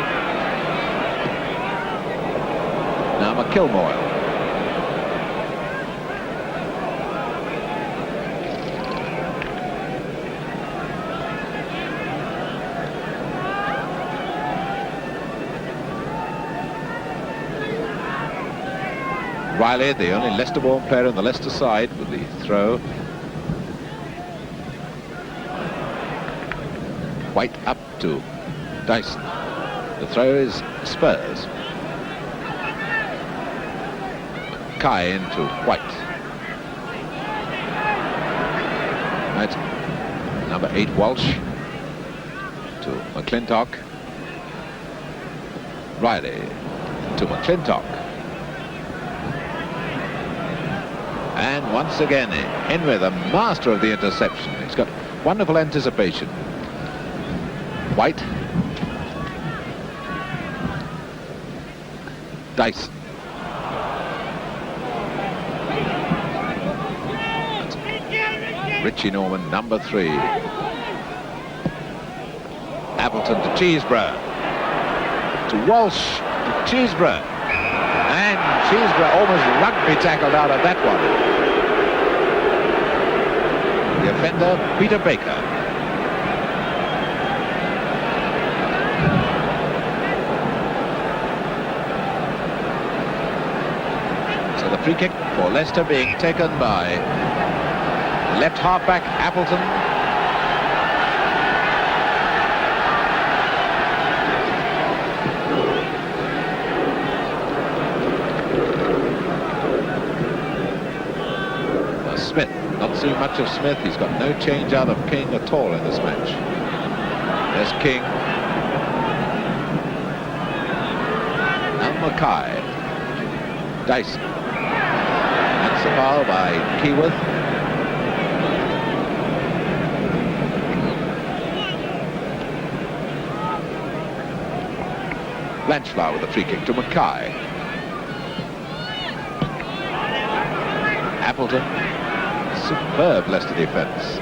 Now McIlmoyle. Riley, the only Leicester-born player on the Leicester side, with the throw. White up to Dyson. The throw is Spurs. Mackay into White. Right. Number 8, Walsh to McLintock. Riley to McLintock. And once again, in with a master of the interception. He's got wonderful anticipation. White. Dyson. Richie Norman, number 3. Appleton to Cheesebrough. To Walsh. To Cheesebrough. And Cheesebrough almost rugby tackled out of that one. The offender, Peter Baker. So the free kick for Leicester being taken by left half-back Appleton. Smith, not seeing much of Smith. He's got no change out of King at all in this match. There's King. And Mackay. Dyson. That's a foul by Keyworth. Blanchflower with a free kick to Mackay. Appleton. Superb Leicester defence.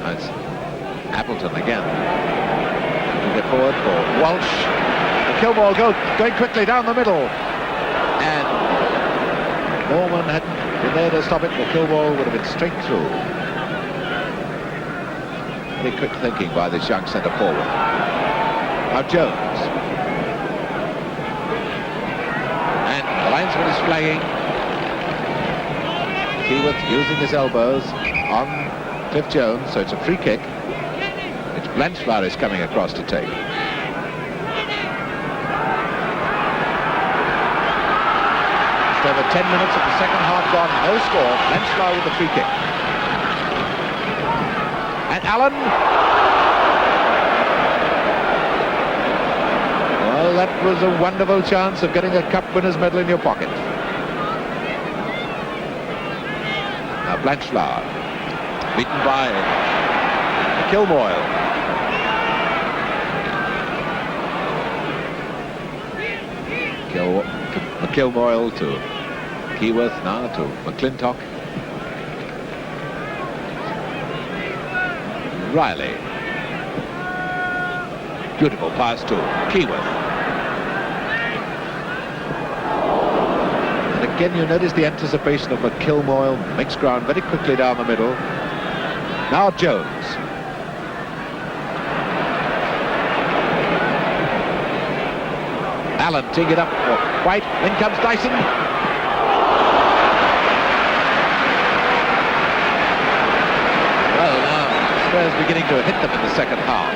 That's Appleton again. Moving it forward for Walsh. McIlmoyle going quickly down the middle. And Norman hadn't been there to stop it. McIlmoyle would have been straight through. Very quick thinking by this young centre forward. Now Jones. And the linesman is flagging. Keyworth using his elbows on Cliff Jones, so it's a free kick, which Blanchflower is coming across to take. Just over 10 minutes of the second half gone, no score. Blanchflower with the free kick. And Allen. Well, that was a wonderful chance of getting a cup winner's medal in your pocket. Blanchflower, beaten by McIlmoyle. McIlmoyle to Keyworth, now to McLintock. Riley. Beautiful pass to Keyworth. Again, you notice the anticipation of McIlmoyle, makes ground very quickly down the middle. Now Jones. Allen teeing it up for White. In comes Dyson. Well, now Spurs beginning to hit them in the second half.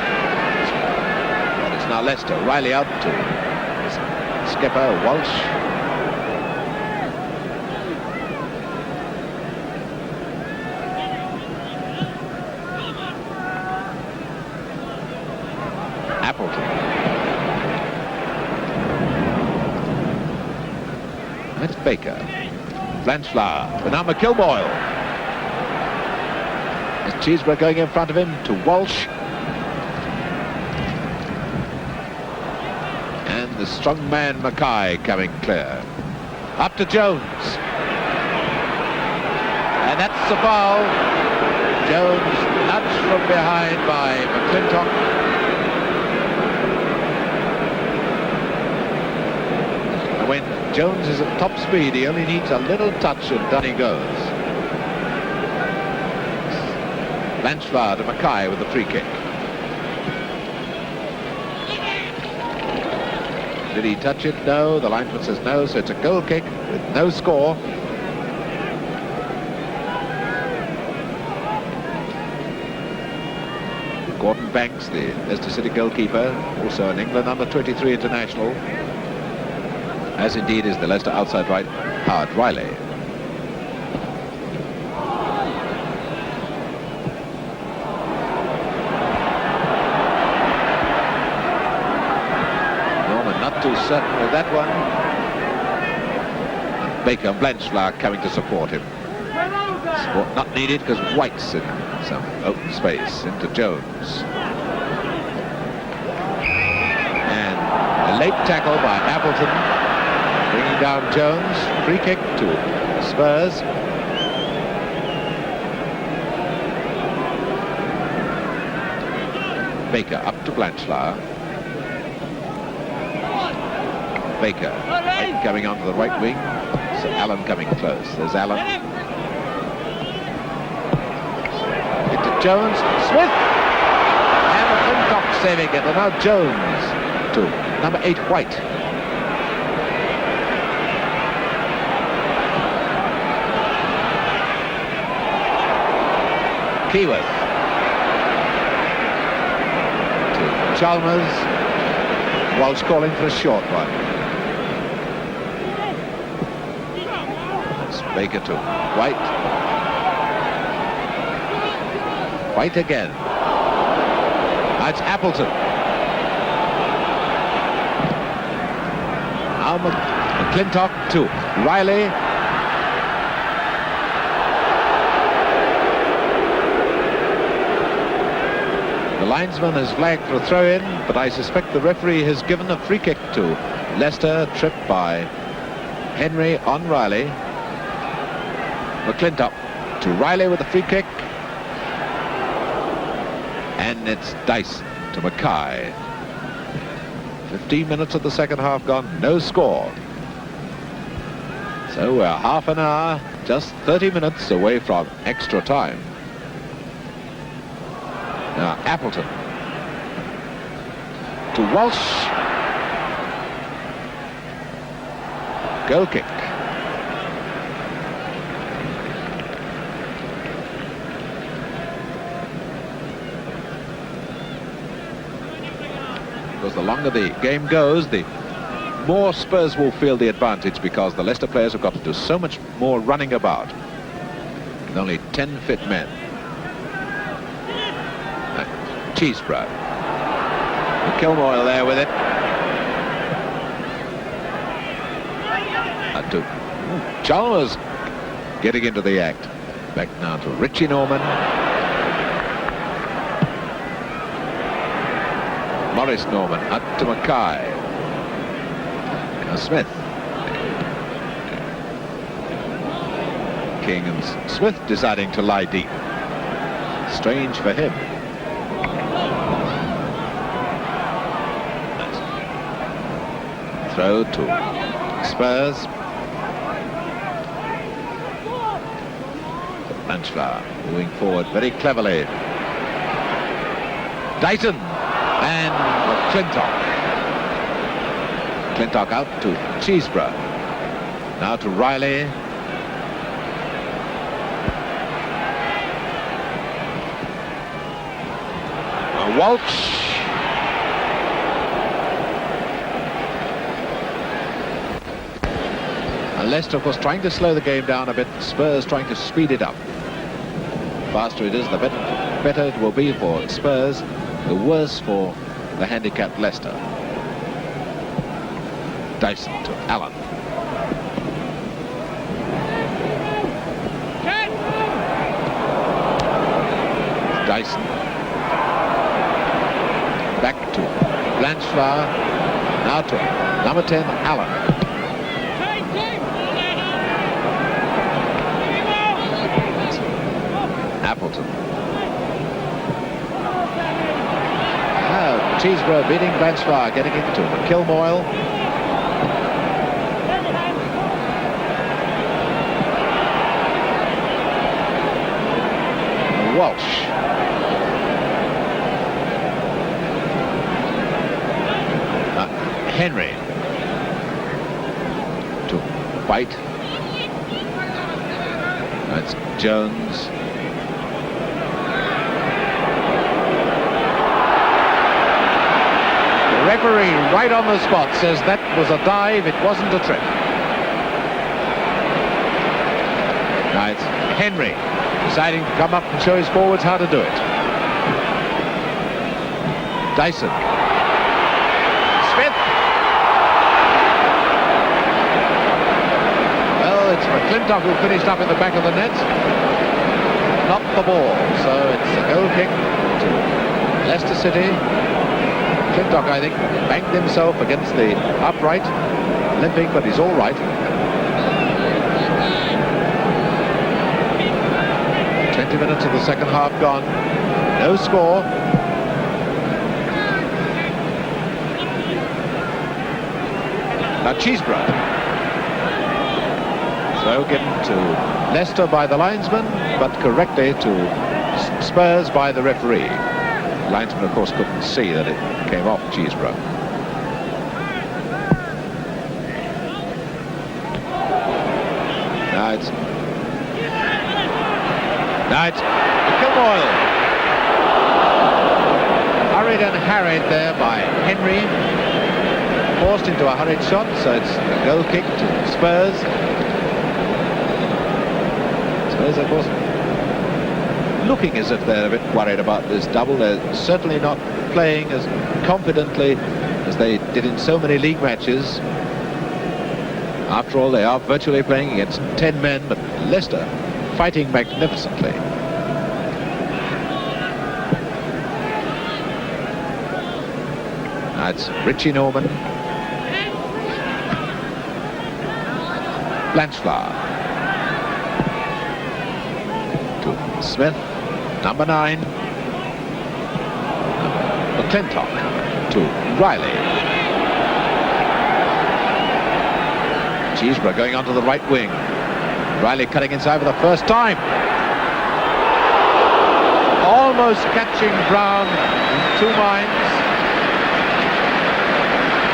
And it's now Leicester. Riley out to skipper Walsh. That's Baker. Blanchflower. But now McIlmoyle. As Cheesebrough going in front of him to Walsh. And the strong man Mackay coming clear. Up to Jones. And that's the foul. Jones nudged from behind by McLintock. When Jones is at top speed, he only needs a little touch and down he goes. Blanchflower to Mackay with the free kick. Did he touch it? No. The linesman says no, so it's a goal kick with no score. Gordon Banks, the Leicester City goalkeeper, also an England under-23 international, as indeed is the Leicester outside right, Howard Riley. Norman not too certain with that one. And Baker and Blanchflower coming to support him. Support not needed because White's in some open space into Jones. And a late tackle by Appleton, bringing down Jones. Free kick to Spurs. Baker up to Blanchflower. Baker White coming onto the right wing. So Allen coming close. There's Allen. Into Jones. Smith. And McLintock saving it. And now Jones to number 8 White. Keyworth. To Chalmers. Walsh calling for a short one. That's Baker to White. White again. Now it's Appleton. Now McLintock to Riley. The linesman has flagged for a throw-in, but I suspect the referee has given a free kick to Leicester, tripped by Henry on Riley. McLintock to Riley with a free kick. And it's Dyson to Mackay. 15 minutes of the second half gone, no score. So we're half an hour, just 30 minutes away from extra time. Now Appleton to Walsh. Goal kick. Because the longer the game goes, the more Spurs will feel the advantage, because the Leicester players have got to do so much more running about with only 10 fit men. Cheesebrough. McIlmoyle there with it. To Chalmers getting into the act. Back now to Richie Norman. Morris Norman up to Mackay. Now Smith. King and Smith deciding to lie deep. Strange for him. Throw to Spurs. Blanchflower moving forward very cleverly. Dyson and McLintock. McLintock out to Cheesebrough. Now to Riley. Walsh. Leicester, of course, trying to slow the game down a bit. Spurs trying to speed it up. The faster it is, the better it will be for Spurs. The worse for the handicapped Leicester. Dyson to Allen. Dyson. Back to Blanchflower. Now to number 10, Allen. Appleton. Cheesebrough beating Blanchflower, getting into McIlmoyle. Walsh. Henry. White. That's Jones. The referee right on the spot says that was a dive, it wasn't a trip. Now it's Henry deciding to come up and show his forwards how to do it. Dyson. Smith. Well, it's McLintock who finished up in the back of the net. Not the ball, so it's a goal kick to Leicester City. McLintock, I think, banged himself against the upright, limping, but he's all right. 20 minutes of the second half gone. No score. Now Cheesebrough. Throw given to Leicester by the linesman, but correctly to Spurs by the referee. The linesman, of course, couldn't see that it came off Cheesebrough. Now it's McIlmoyle. Hurried and harried there by Henry. Forced into a hurried shot, so it's a goal kick to Spurs. Spurs, of course, looking as if they're a bit worried about this double. They're certainly not playing as confidently as they did in so many league matches. After all, they are virtually playing against 10 men, but Leicester fighting magnificently. Now it's Richie Norman. Blanchflower. To Smith. Number 9. McLintock. To Riley. Cheesebrough going onto the right wing. Riley cutting inside for the first time. Almost catching Brown in 2 minds.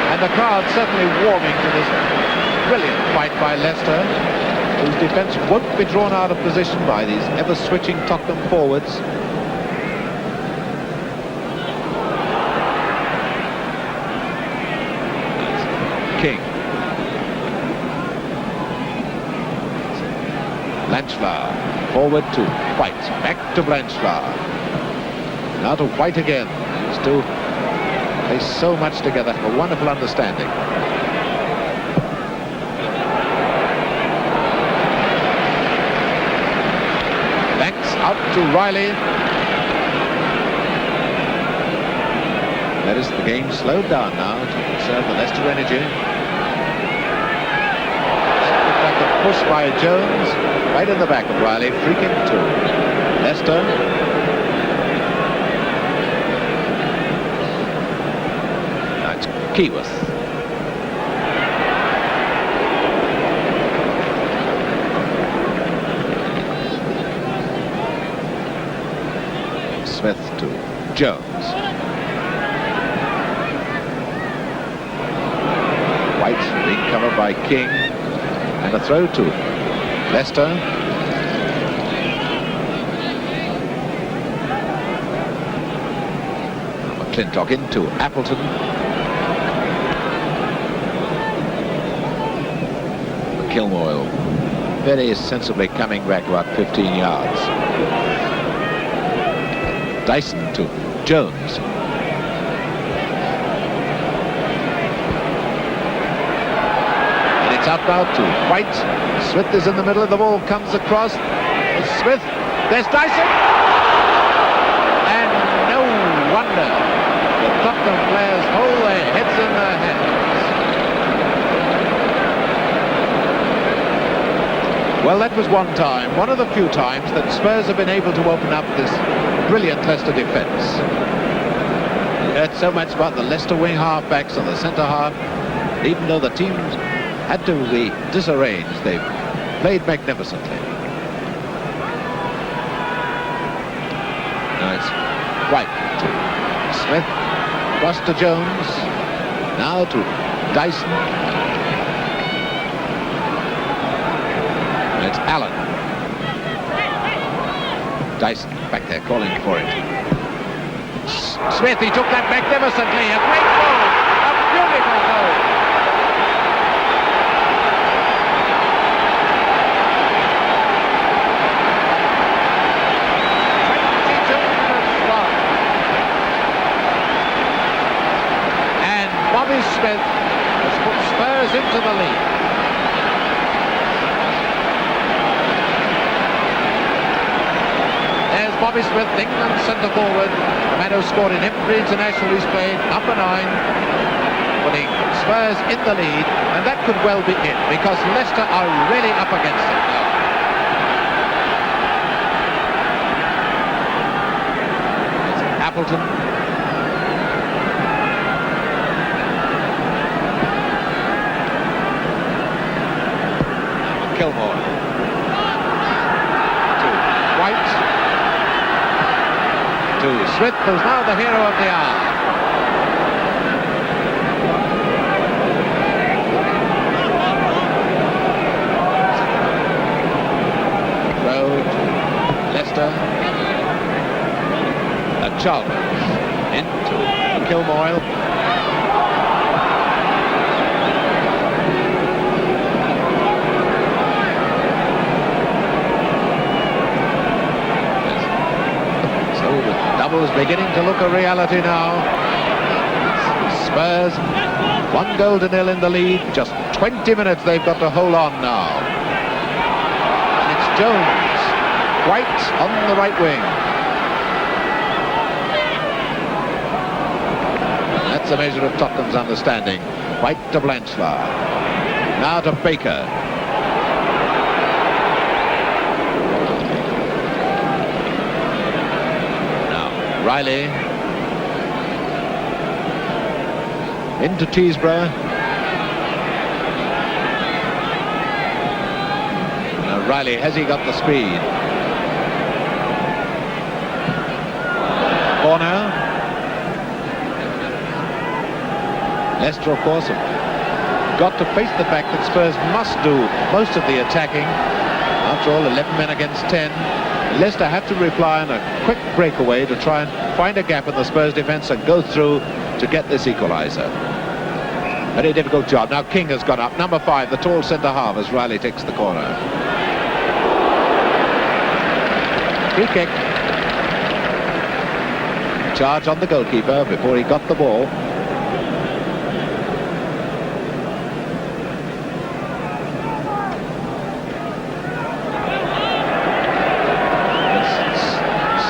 And the crowd certainly warming to this brilliant fight by Leicester, whose defence won't be drawn out of position by these ever-switching Tottenham forwards. King. Blanchflower. Forward to White. Back to Blanchflower. Now to White again. These two play so much together. A wonderful understanding. Out to Riley. That is the game slowed down now to conserve the Leicester energy. That the push by Jones right in the back of Riley. Free kick to Leicester. That's Keyworth. Smith to Jones. White being covered by King. And a throw to Leicester. McLintock into Appleton. McIlmoyle very sensibly coming back about 15 yards. Dyson to Jones. And it's out now to White. Smith is in the middle, and the ball comes across. It's Smith. There's Dyson. And no wonder the Tottenham players hold their heads in their hands. Well, that was one time, one of the few times that Spurs have been able to open up this brilliant Leicester defence. You heard so much about the Leicester wing half-backs and the centre half. Even though the teams had to be disarranged, they played magnificently. Now it's White to Smith, across to Jones, now to Dyson. It's Allen. Dyson back there calling for it. Smith, he took that magnificently. A great goal. A beautiful goal. Smith has put Spurs into the lead. There's Bobby Smith, England centre forward, the man who scored in every international he's played, number 9, putting Spurs in the lead, and that could well be it, because Leicester are really up against it now. It's Appleton. McIlmoyle to White to Smith, who's now the hero of the hour. Road, Leicester, and Chalmers into McIlmoyle. Doubles beginning to look a reality now. Spurs 1-0 in the lead. Just 20 minutes they've got to hold on now. And it's Jones, White on the right wing. And that's a measure of Tottenham's understanding. White to Blanchflower. Now to Baker. Riley into Cheesebrough. Now Riley, has he got the speed? Corner. Leicester, of course, have got to face the fact that Spurs must do most of the attacking. After all, 11 men against 10. Leicester have to reply on a quick breakaway to try and find a gap in the Spurs defence and go through to get this equaliser. Very difficult job. Now King has gone up. Number 5, the tall centre-half, as Riley takes the corner. Free kick. Charge on the goalkeeper before he got the ball.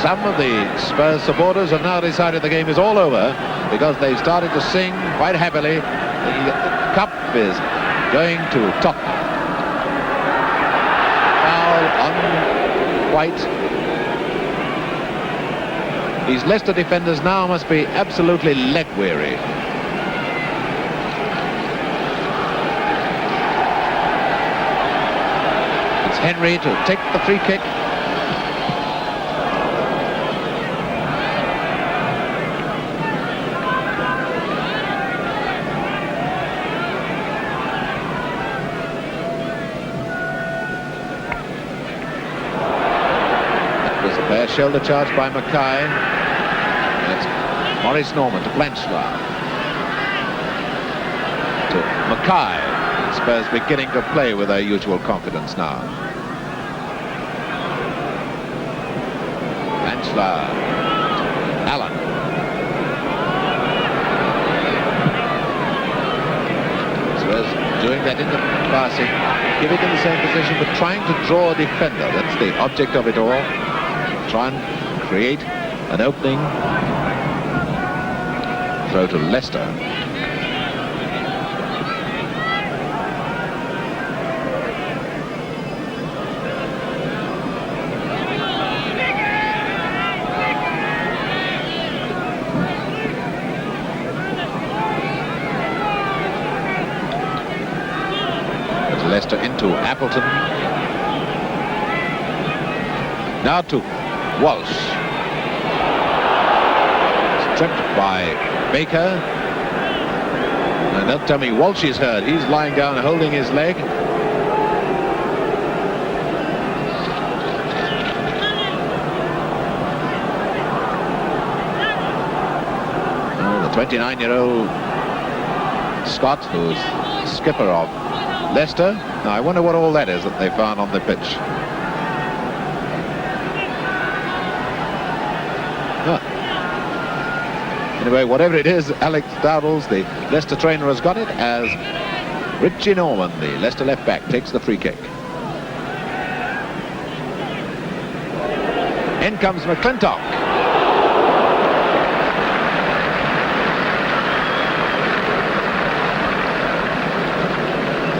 Some of the Spurs supporters have now decided the game is all over because they've started to sing quite happily. The cup is going to Tottenham. Foul on White. These Leicester defenders now must be absolutely leg weary. It's Henry to take the free kick. Shoulder charge by Mackay. That's Maurice Norman to Blanchflower. To Mackay. Spurs beginning to play with their usual confidence now. Blanchflower. Allen. Spurs doing that in the passing, giving in the same position but trying to draw a defender. That's the object of it all. Try and create an opening. Throw to Leicester. It's Leicester into Appleton. Now to Walsh. Stripped by Baker. And don't tell me Walsh is hurt. He's lying down holding his leg. 29-year-old Scott, who's skipper of Leicester. Now, I wonder what all that is that they found on the pitch. Anyway, whatever it is, Alex Dowdles, the Leicester trainer, has got it, as Richie Norman, the Leicester left back, takes the free kick. In comes McLintock.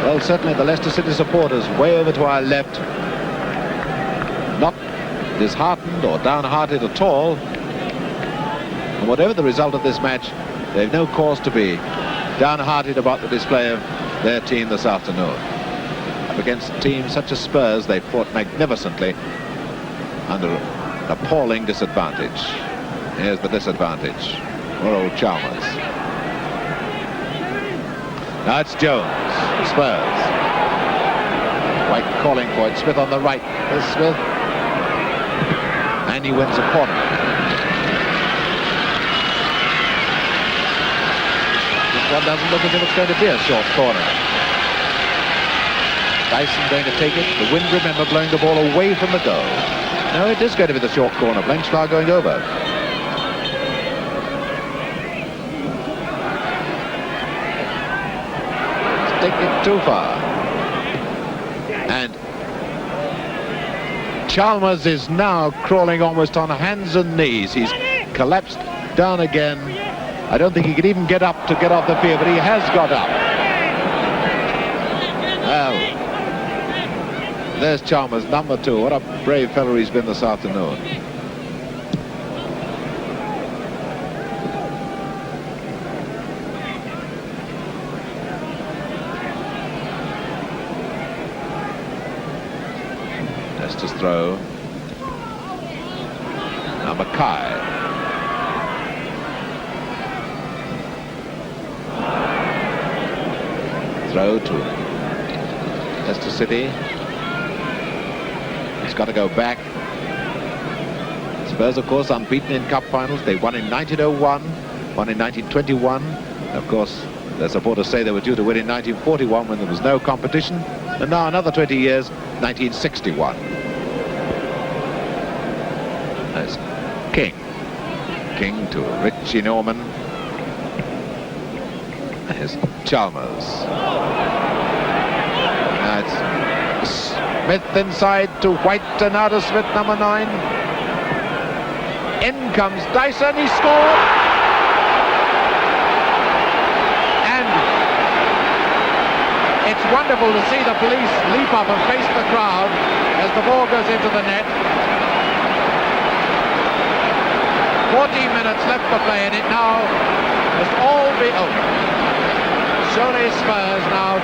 Well, certainly the Leicester City supporters way over to our left, not disheartened or downhearted at all. And whatever the result of this match, they've no cause to be downhearted about the display of their team this afternoon. Up against teams such as Spurs, they fought magnificently under an appalling disadvantage. Here's the disadvantage. Poor old Chalmers. Now it's Jones, Spurs. White calling for it. Smith on the right. There's Smith. And he wins a corner. This one doesn't look as if it's going to be a short corner. Dyson going to take it. The wind, remember, blowing the ball away from the goal. No, it is going to be the short corner. Blanchflower going over. It's taking it too far. And Chalmers is now crawling almost on hands and knees. He's collapsed down again. I don't think he could even get up to get off the field, but he has got up. Well, there's Chalmers, number 2. What a brave fellow he's been this afternoon. Leicester's throw. Now Mackay. Throw to Leicester City. It's got to go back. Spurs, of course, unbeaten in cup finals. They won in 1901, won in 1921. Of course, their supporters say they were due to win in 1941 when there was no competition. And now another 20 years, 1961. There's King. King to Richie Norman. There's Chalmers. Now it's Smith inside to White, and out of Smith, number 9. In comes Dyson, he scored! And it's wonderful to see the police leap up and face the crowd as the ball goes into the net. 14 minutes left to play, and it now must all be over. Surely Spurs now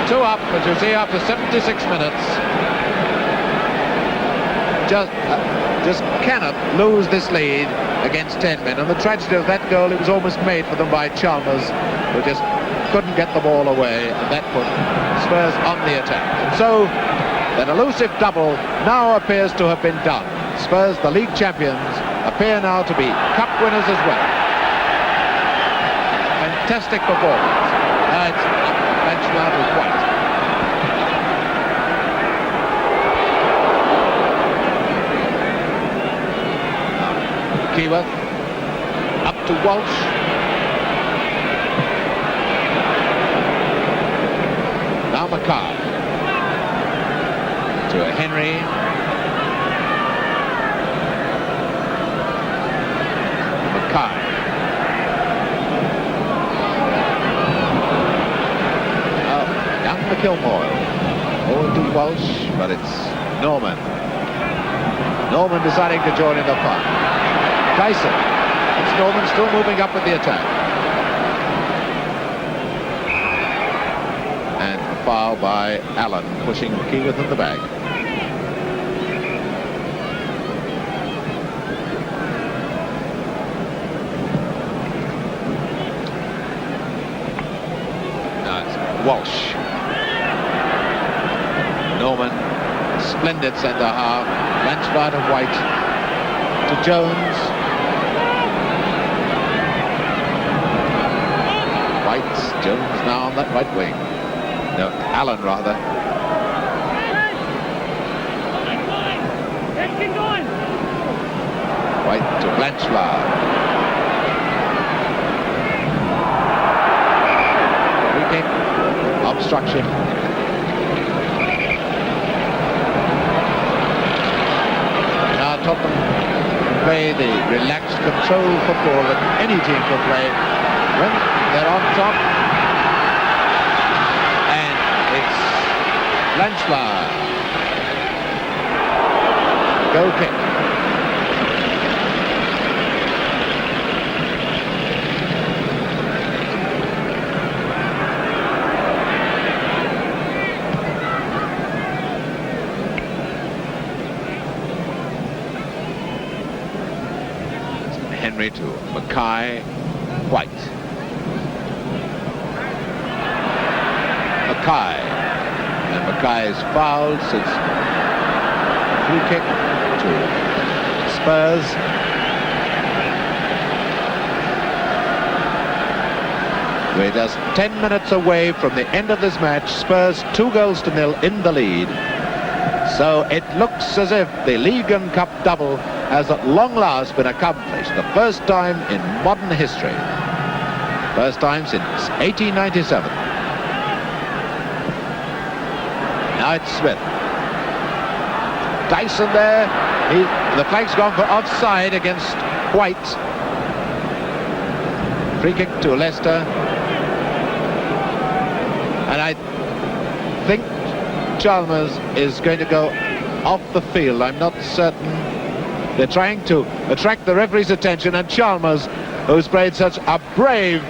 2 up, as you see, after 76 minutes. Just cannot lose this lead against 10 men. And the tragedy of that goal, it was almost made for them by Chalmers, who just couldn't get the ball away, and that put Spurs on the attack. And so that elusive double now appears to have been done. Spurs, the league champions, appear now to be cup winners as well. Fantastic performance. It's Blanchflower with White. Keyworth up to Walsh. Now Mackay to a Henry. Mackay. Young McIlmoyle. Forward to Walsh, but it's Norman. Norman deciding to join in the fun. Dyson. It's Norman still moving up with the attack. And a foul by Allen, pushing Keyworth in the back. Now it's Walsh. Norman, splendid centre half. Blanchflower to White. To Jones. White, Jones now on that right wing. No, Allen rather. White to Blanchflower. Free kick. Obstruction. Now Tottenham play the relaxed control football that any team can play when they're on top. And it's Blanchflower. Goal kick. Henry to Mackay, White. Mackay. And Mackay is fouled, so it's free kick to Spurs. We're just 10 minutes away from the end of this match. Spurs 2-0 in the lead. So it looks as if the League and Cup double has at long last been accomplished. The first time in modern history. First time since 1897. Now it's Smith. Dyson there. The flag's gone for offside against White. Free kick to Leicester. And I think Chalmers is going to go off the field. I'm not certain. They're trying to attract the referee's attention, and Chalmers, who's played such a brave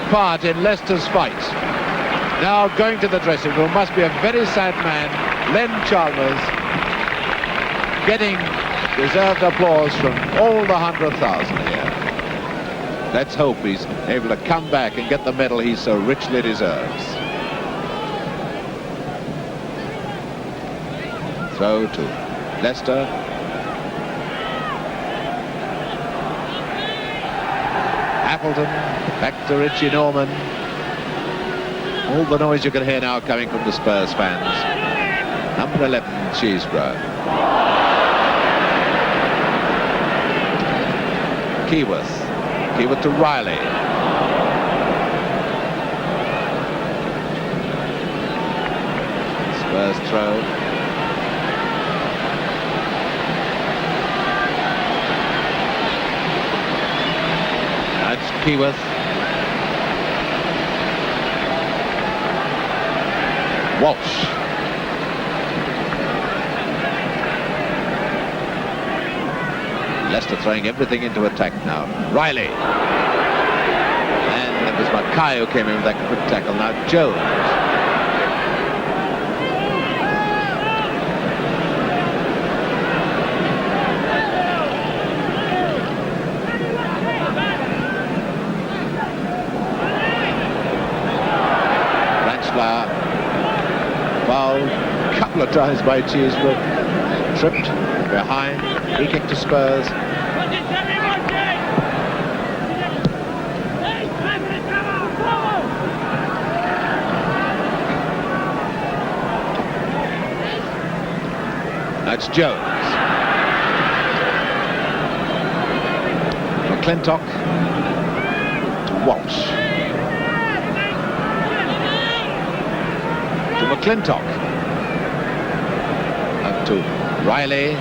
part in Leicester's fight, now going to the dressing room. Must be a very sad man, Len Chalmers, getting deserved applause from all the 100,000 here. Let's hope he's able to come back and get the medal he so richly deserves. Throw to Leicester. Appleton, back to Richie Norman. All the noise you can hear now coming from the Spurs fans. Number 11, Cheesebrough. Keyworth to Riley. Spurs throw. That's Keyworth. Walsh. Leicester throwing everything into attack now. Riley. And it was Mackay who came in with that quick tackle. Now Jones. Fouled a couple of times by Cheesebrough. Tripped behind. Free kick to Spurs. That's Jones. McLintock to Walsh. McLintock up to Riley,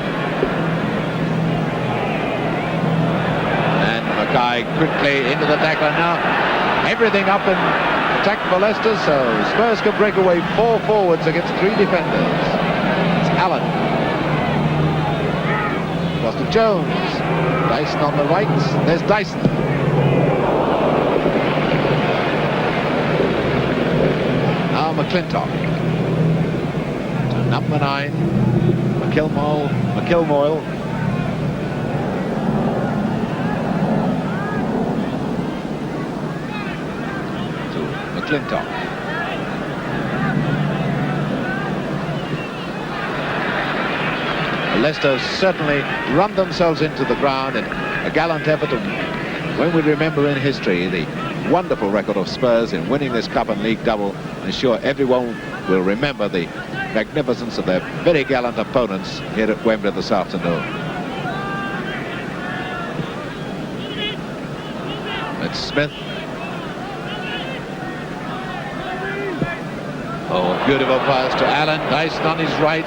and Mackay quickly into the tackle. Now everything up in attack for Leicester, so Spurs can break away 4 forwards against 3 defenders. It's Allen. Across to Jones. Dyson on the right. There's Dyson. Now McLintock. Number 9, McIlmoyle. To McLintock. Leicester certainly run themselves into the ground in a gallant effort. And when we remember in history the wonderful record of Spurs in winning this Cup and League double. I'm sure everyone will remember the magnificence of their very gallant opponents here at Wembley this afternoon. It's Smith. Oh, beautiful pass to Allen. Dyson on his right.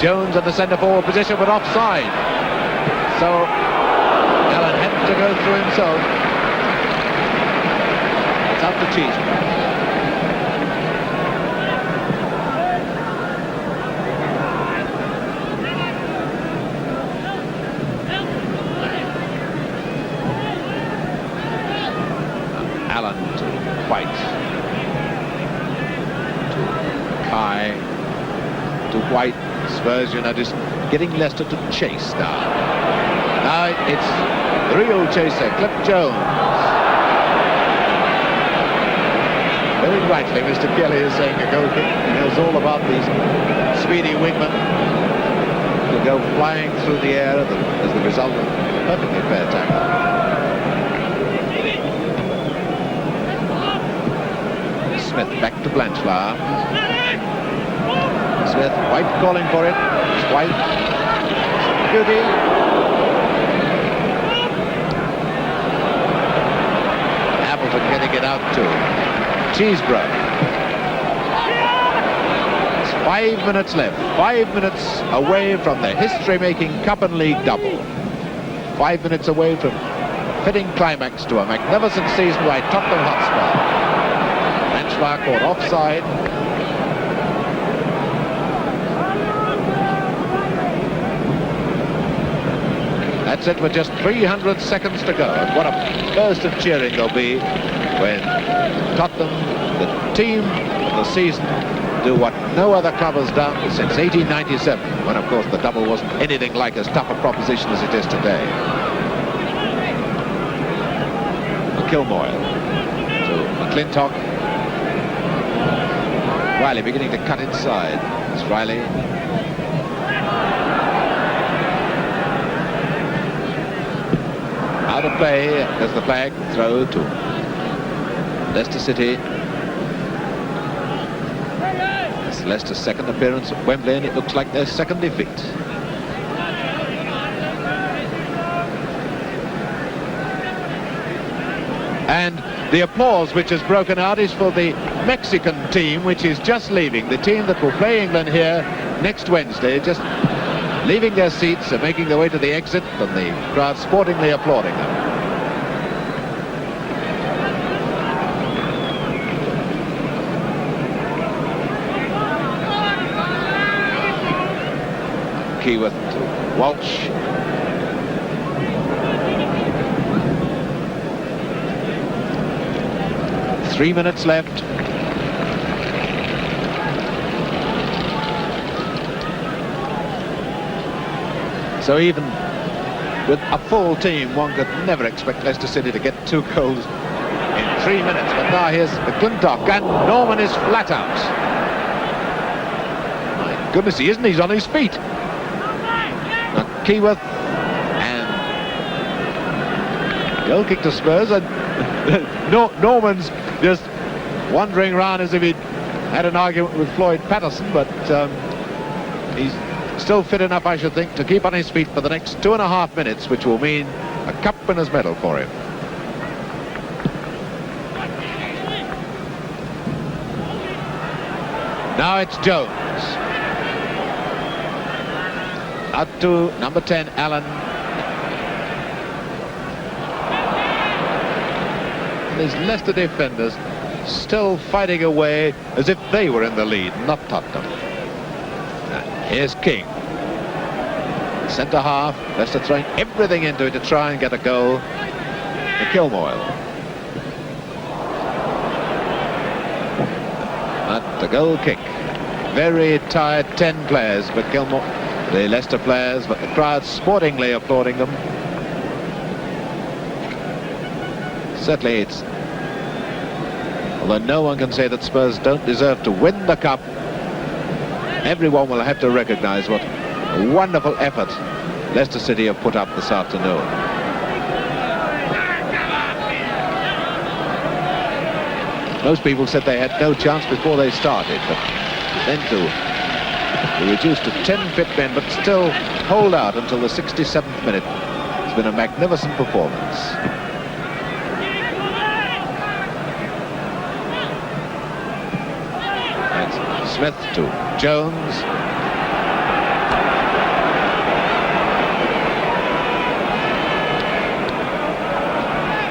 Jones in the centre forward position, but offside. So Allen had to go through himself. It's up to Cheesebrough. Allen to White. Mackay to White. Spurs, you notice, getting Leicester to chase now. Now it's the real chaser, Cliff Jones. Very rightly, Mr. Kelly is saying a goal kick. It's all about these speedy wingmen to go flying through the air as the result of a perfectly fair tackle. Smith back to Blanchflower. Smith, White calling for it. It's White. Beauty. Appleton getting it out to Cheesebrough. It's 5 minutes left. 5 minutes away from the history-making Cup and League double. 5 minutes away from fitting climax to a magnificent season by Tottenham Hotspur. Blanchflower caught offside. That's it with just 300 seconds to go. And what a burst of cheering there'll be when Tottenham, the team of the season, do what no other club has done since 1897, when of course the double wasn't anything like as tough a proposition as it is today. McIlmoyle to McLintock. Riley beginning to cut inside. It's Riley. Out of play as the flag throw to Leicester City. It's Leicester's second appearance at Wembley, and it looks like their second defeat. And the applause which has broken out is for the Mexican team, which is just leaving. The team that will play England here next Wednesday, just leaving their seats and making their way to the exit, and the crowd sportingly applauding them. Keyworth to Walsh. 3 minutes left. So even with a full team, one could never expect Leicester City to get 2 goals in 3 minutes. But now here's McLintock, and Norman is flat out. My goodness, he isn't. He's on his feet. Now Keyworth, and goal kick to Spurs, and Norman's just wandering around as if he'd had an argument with Floyd Patterson, but he's still fit enough, I should think, to keep on his feet for the next 2.5 minutes, which will mean a cup winner's medal for him. Now it's Jones. Out to number 10, Allen. These Leicester defenders still fighting away as if they were in the lead, not Tottenham. Here's King. Centre half. Leicester throwing everything into it to try and get a goal. McIlmoyle. At the goal kick. Very tired 10 players, McIlmoyle, the Leicester players, but the crowd sportingly applauding them. Certainly it's, although no one can say that Spurs don't deserve to win the cup, everyone will have to recognise what a wonderful effort Leicester City have put up this afternoon. Most people said they had no chance before they started, but then to be reduced to 10 fit men, but still hold out until the 67th minute. It's been a magnificent performance. That's Smith to Jones.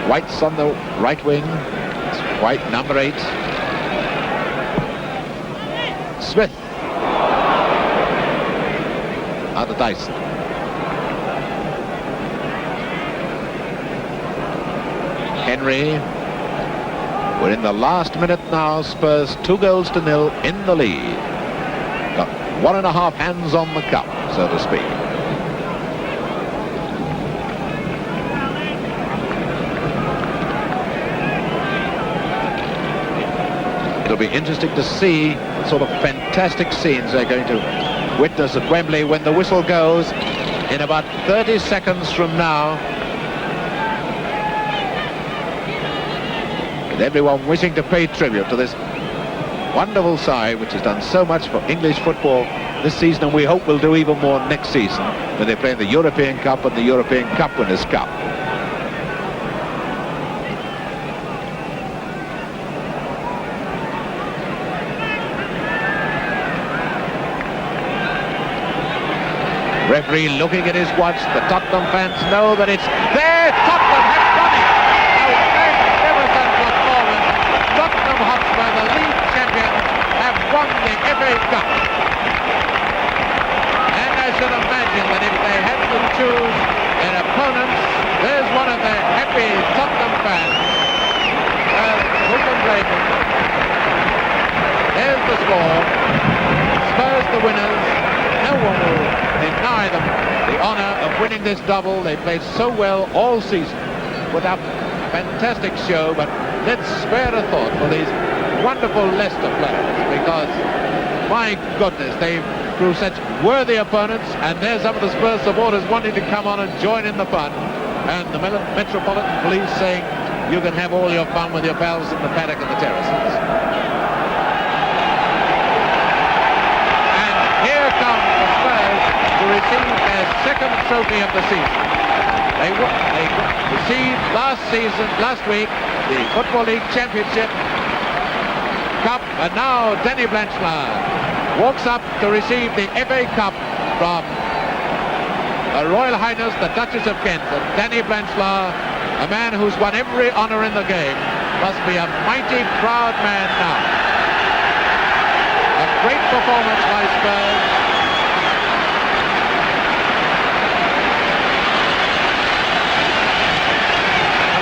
White's on the right wing. It's White, number 8. Smith. Out to Dyson. Henry. We're in the last minute now. Spurs 2-0 in the lead. Got 1.5 hands on the cup, so to speak. It'll be interesting to see the sort of fantastic scenes they're going to witness at Wembley when the whistle goes in about 30 seconds from now. With everyone wishing to pay tribute to this wonderful side which has done so much for English football this season, and we hope will do even more next season when they play in the European Cup and the European Cup Winners' Cup. Referee looking at his watch. The Tottenham fans know that it's there. Tottenham have done it. A magnificent performance. Tottenham Hotspur, the league champions, have won the FA Cup. And I should imagine that if they had to choose their opponents, there's one of the happy Tottenham fans. Well, who can blame them? There's the score. Spurs the winners. No one will deny them the honour of winning this double. They played so well all season with a fantastic show, but let's spare a thought for these wonderful Leicester players, because my goodness, they proved such worthy opponents, and there's some of the Spurs supporters wanting to come on and join in the fun, and the Metropolitan Police saying you can have all your fun with your pals in the paddock and the terraces. To receive their second trophy of the season. They received last week, the Football League Championship Cup, and now Danny Blanchflower walks up to receive the FA Cup from Her Royal Highness the Duchess of Kent. And Danny Blanchflower, a man who's won every honour in the game, must be a mighty proud man now. A great performance by Spurs.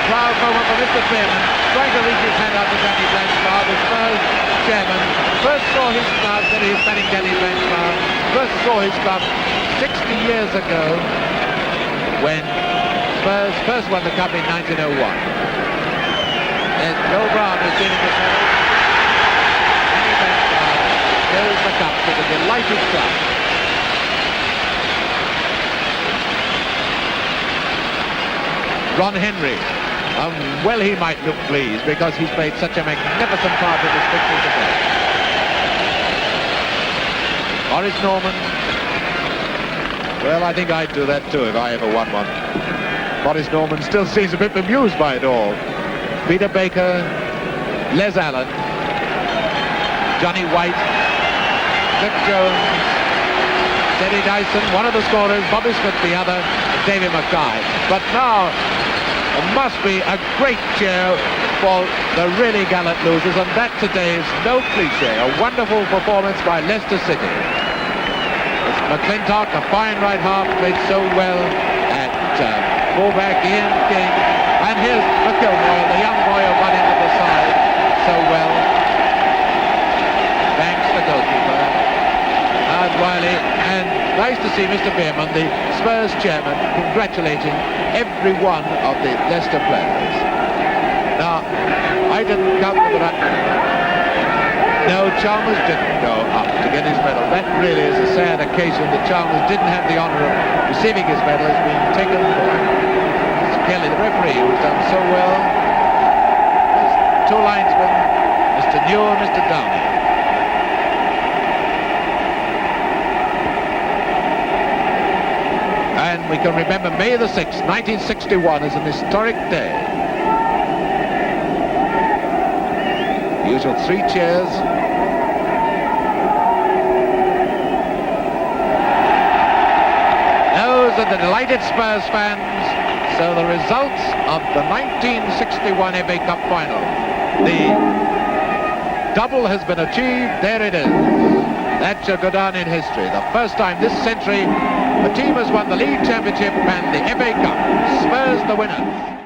Proud moment for Mr. Beerman, trying to reach his hand out to Danny Blanchflower, the Spurs chairman. First saw his club, then he's manning Danny Blanchflower. First saw his club 60 years ago when Spurs first won the cup in 1901. There's Joe Brown receiving the medal. Danny Blanchflower shows the cup to the delighted crowd. Ron Henry. Well, he might look pleased because he's played such a magnificent part in this victory today. Boris Norman. Well, I think I'd do that too if I ever won one. Boris Norman still seems a bit bemused by it all. Peter Baker, Les Allen, Johnny White, Cliff Jones, Teddy Dyson, one of the scorers, Bobby Smith the other, David Mackay. But now it must be a great cheer for the really gallant losers, and that today is no cliche. A wonderful performance by Leicester City. It's McLintock, a fine right half, played so well at fullback, Ian King, and here's McIlmoyle, the young boy who got into the side so well. Thanks the goalkeeper. Howard Wiley, and nice to see Mr. Beerman, the Spurs chairman, congratulating every one of the Leicester players. Now, I didn't come to the... No, Chalmers didn't go up to get his medal. That really is a sad occasion that Chalmers didn't have the honour of receiving his medal as being taken for him. It's Kelly, the referee, who's done so well. There's two linesmen Newell, Mr. Downey. And we can remember May the 6th, 1961 as an historic day. The usual 3 cheers. Those are the delighted Spurs fans. So the results of the 1961 FA Cup final. The double has been achieved. There it is. That shall go down in history. The first time this century a team has won the league championship and the FA Cup. Spurs the winners.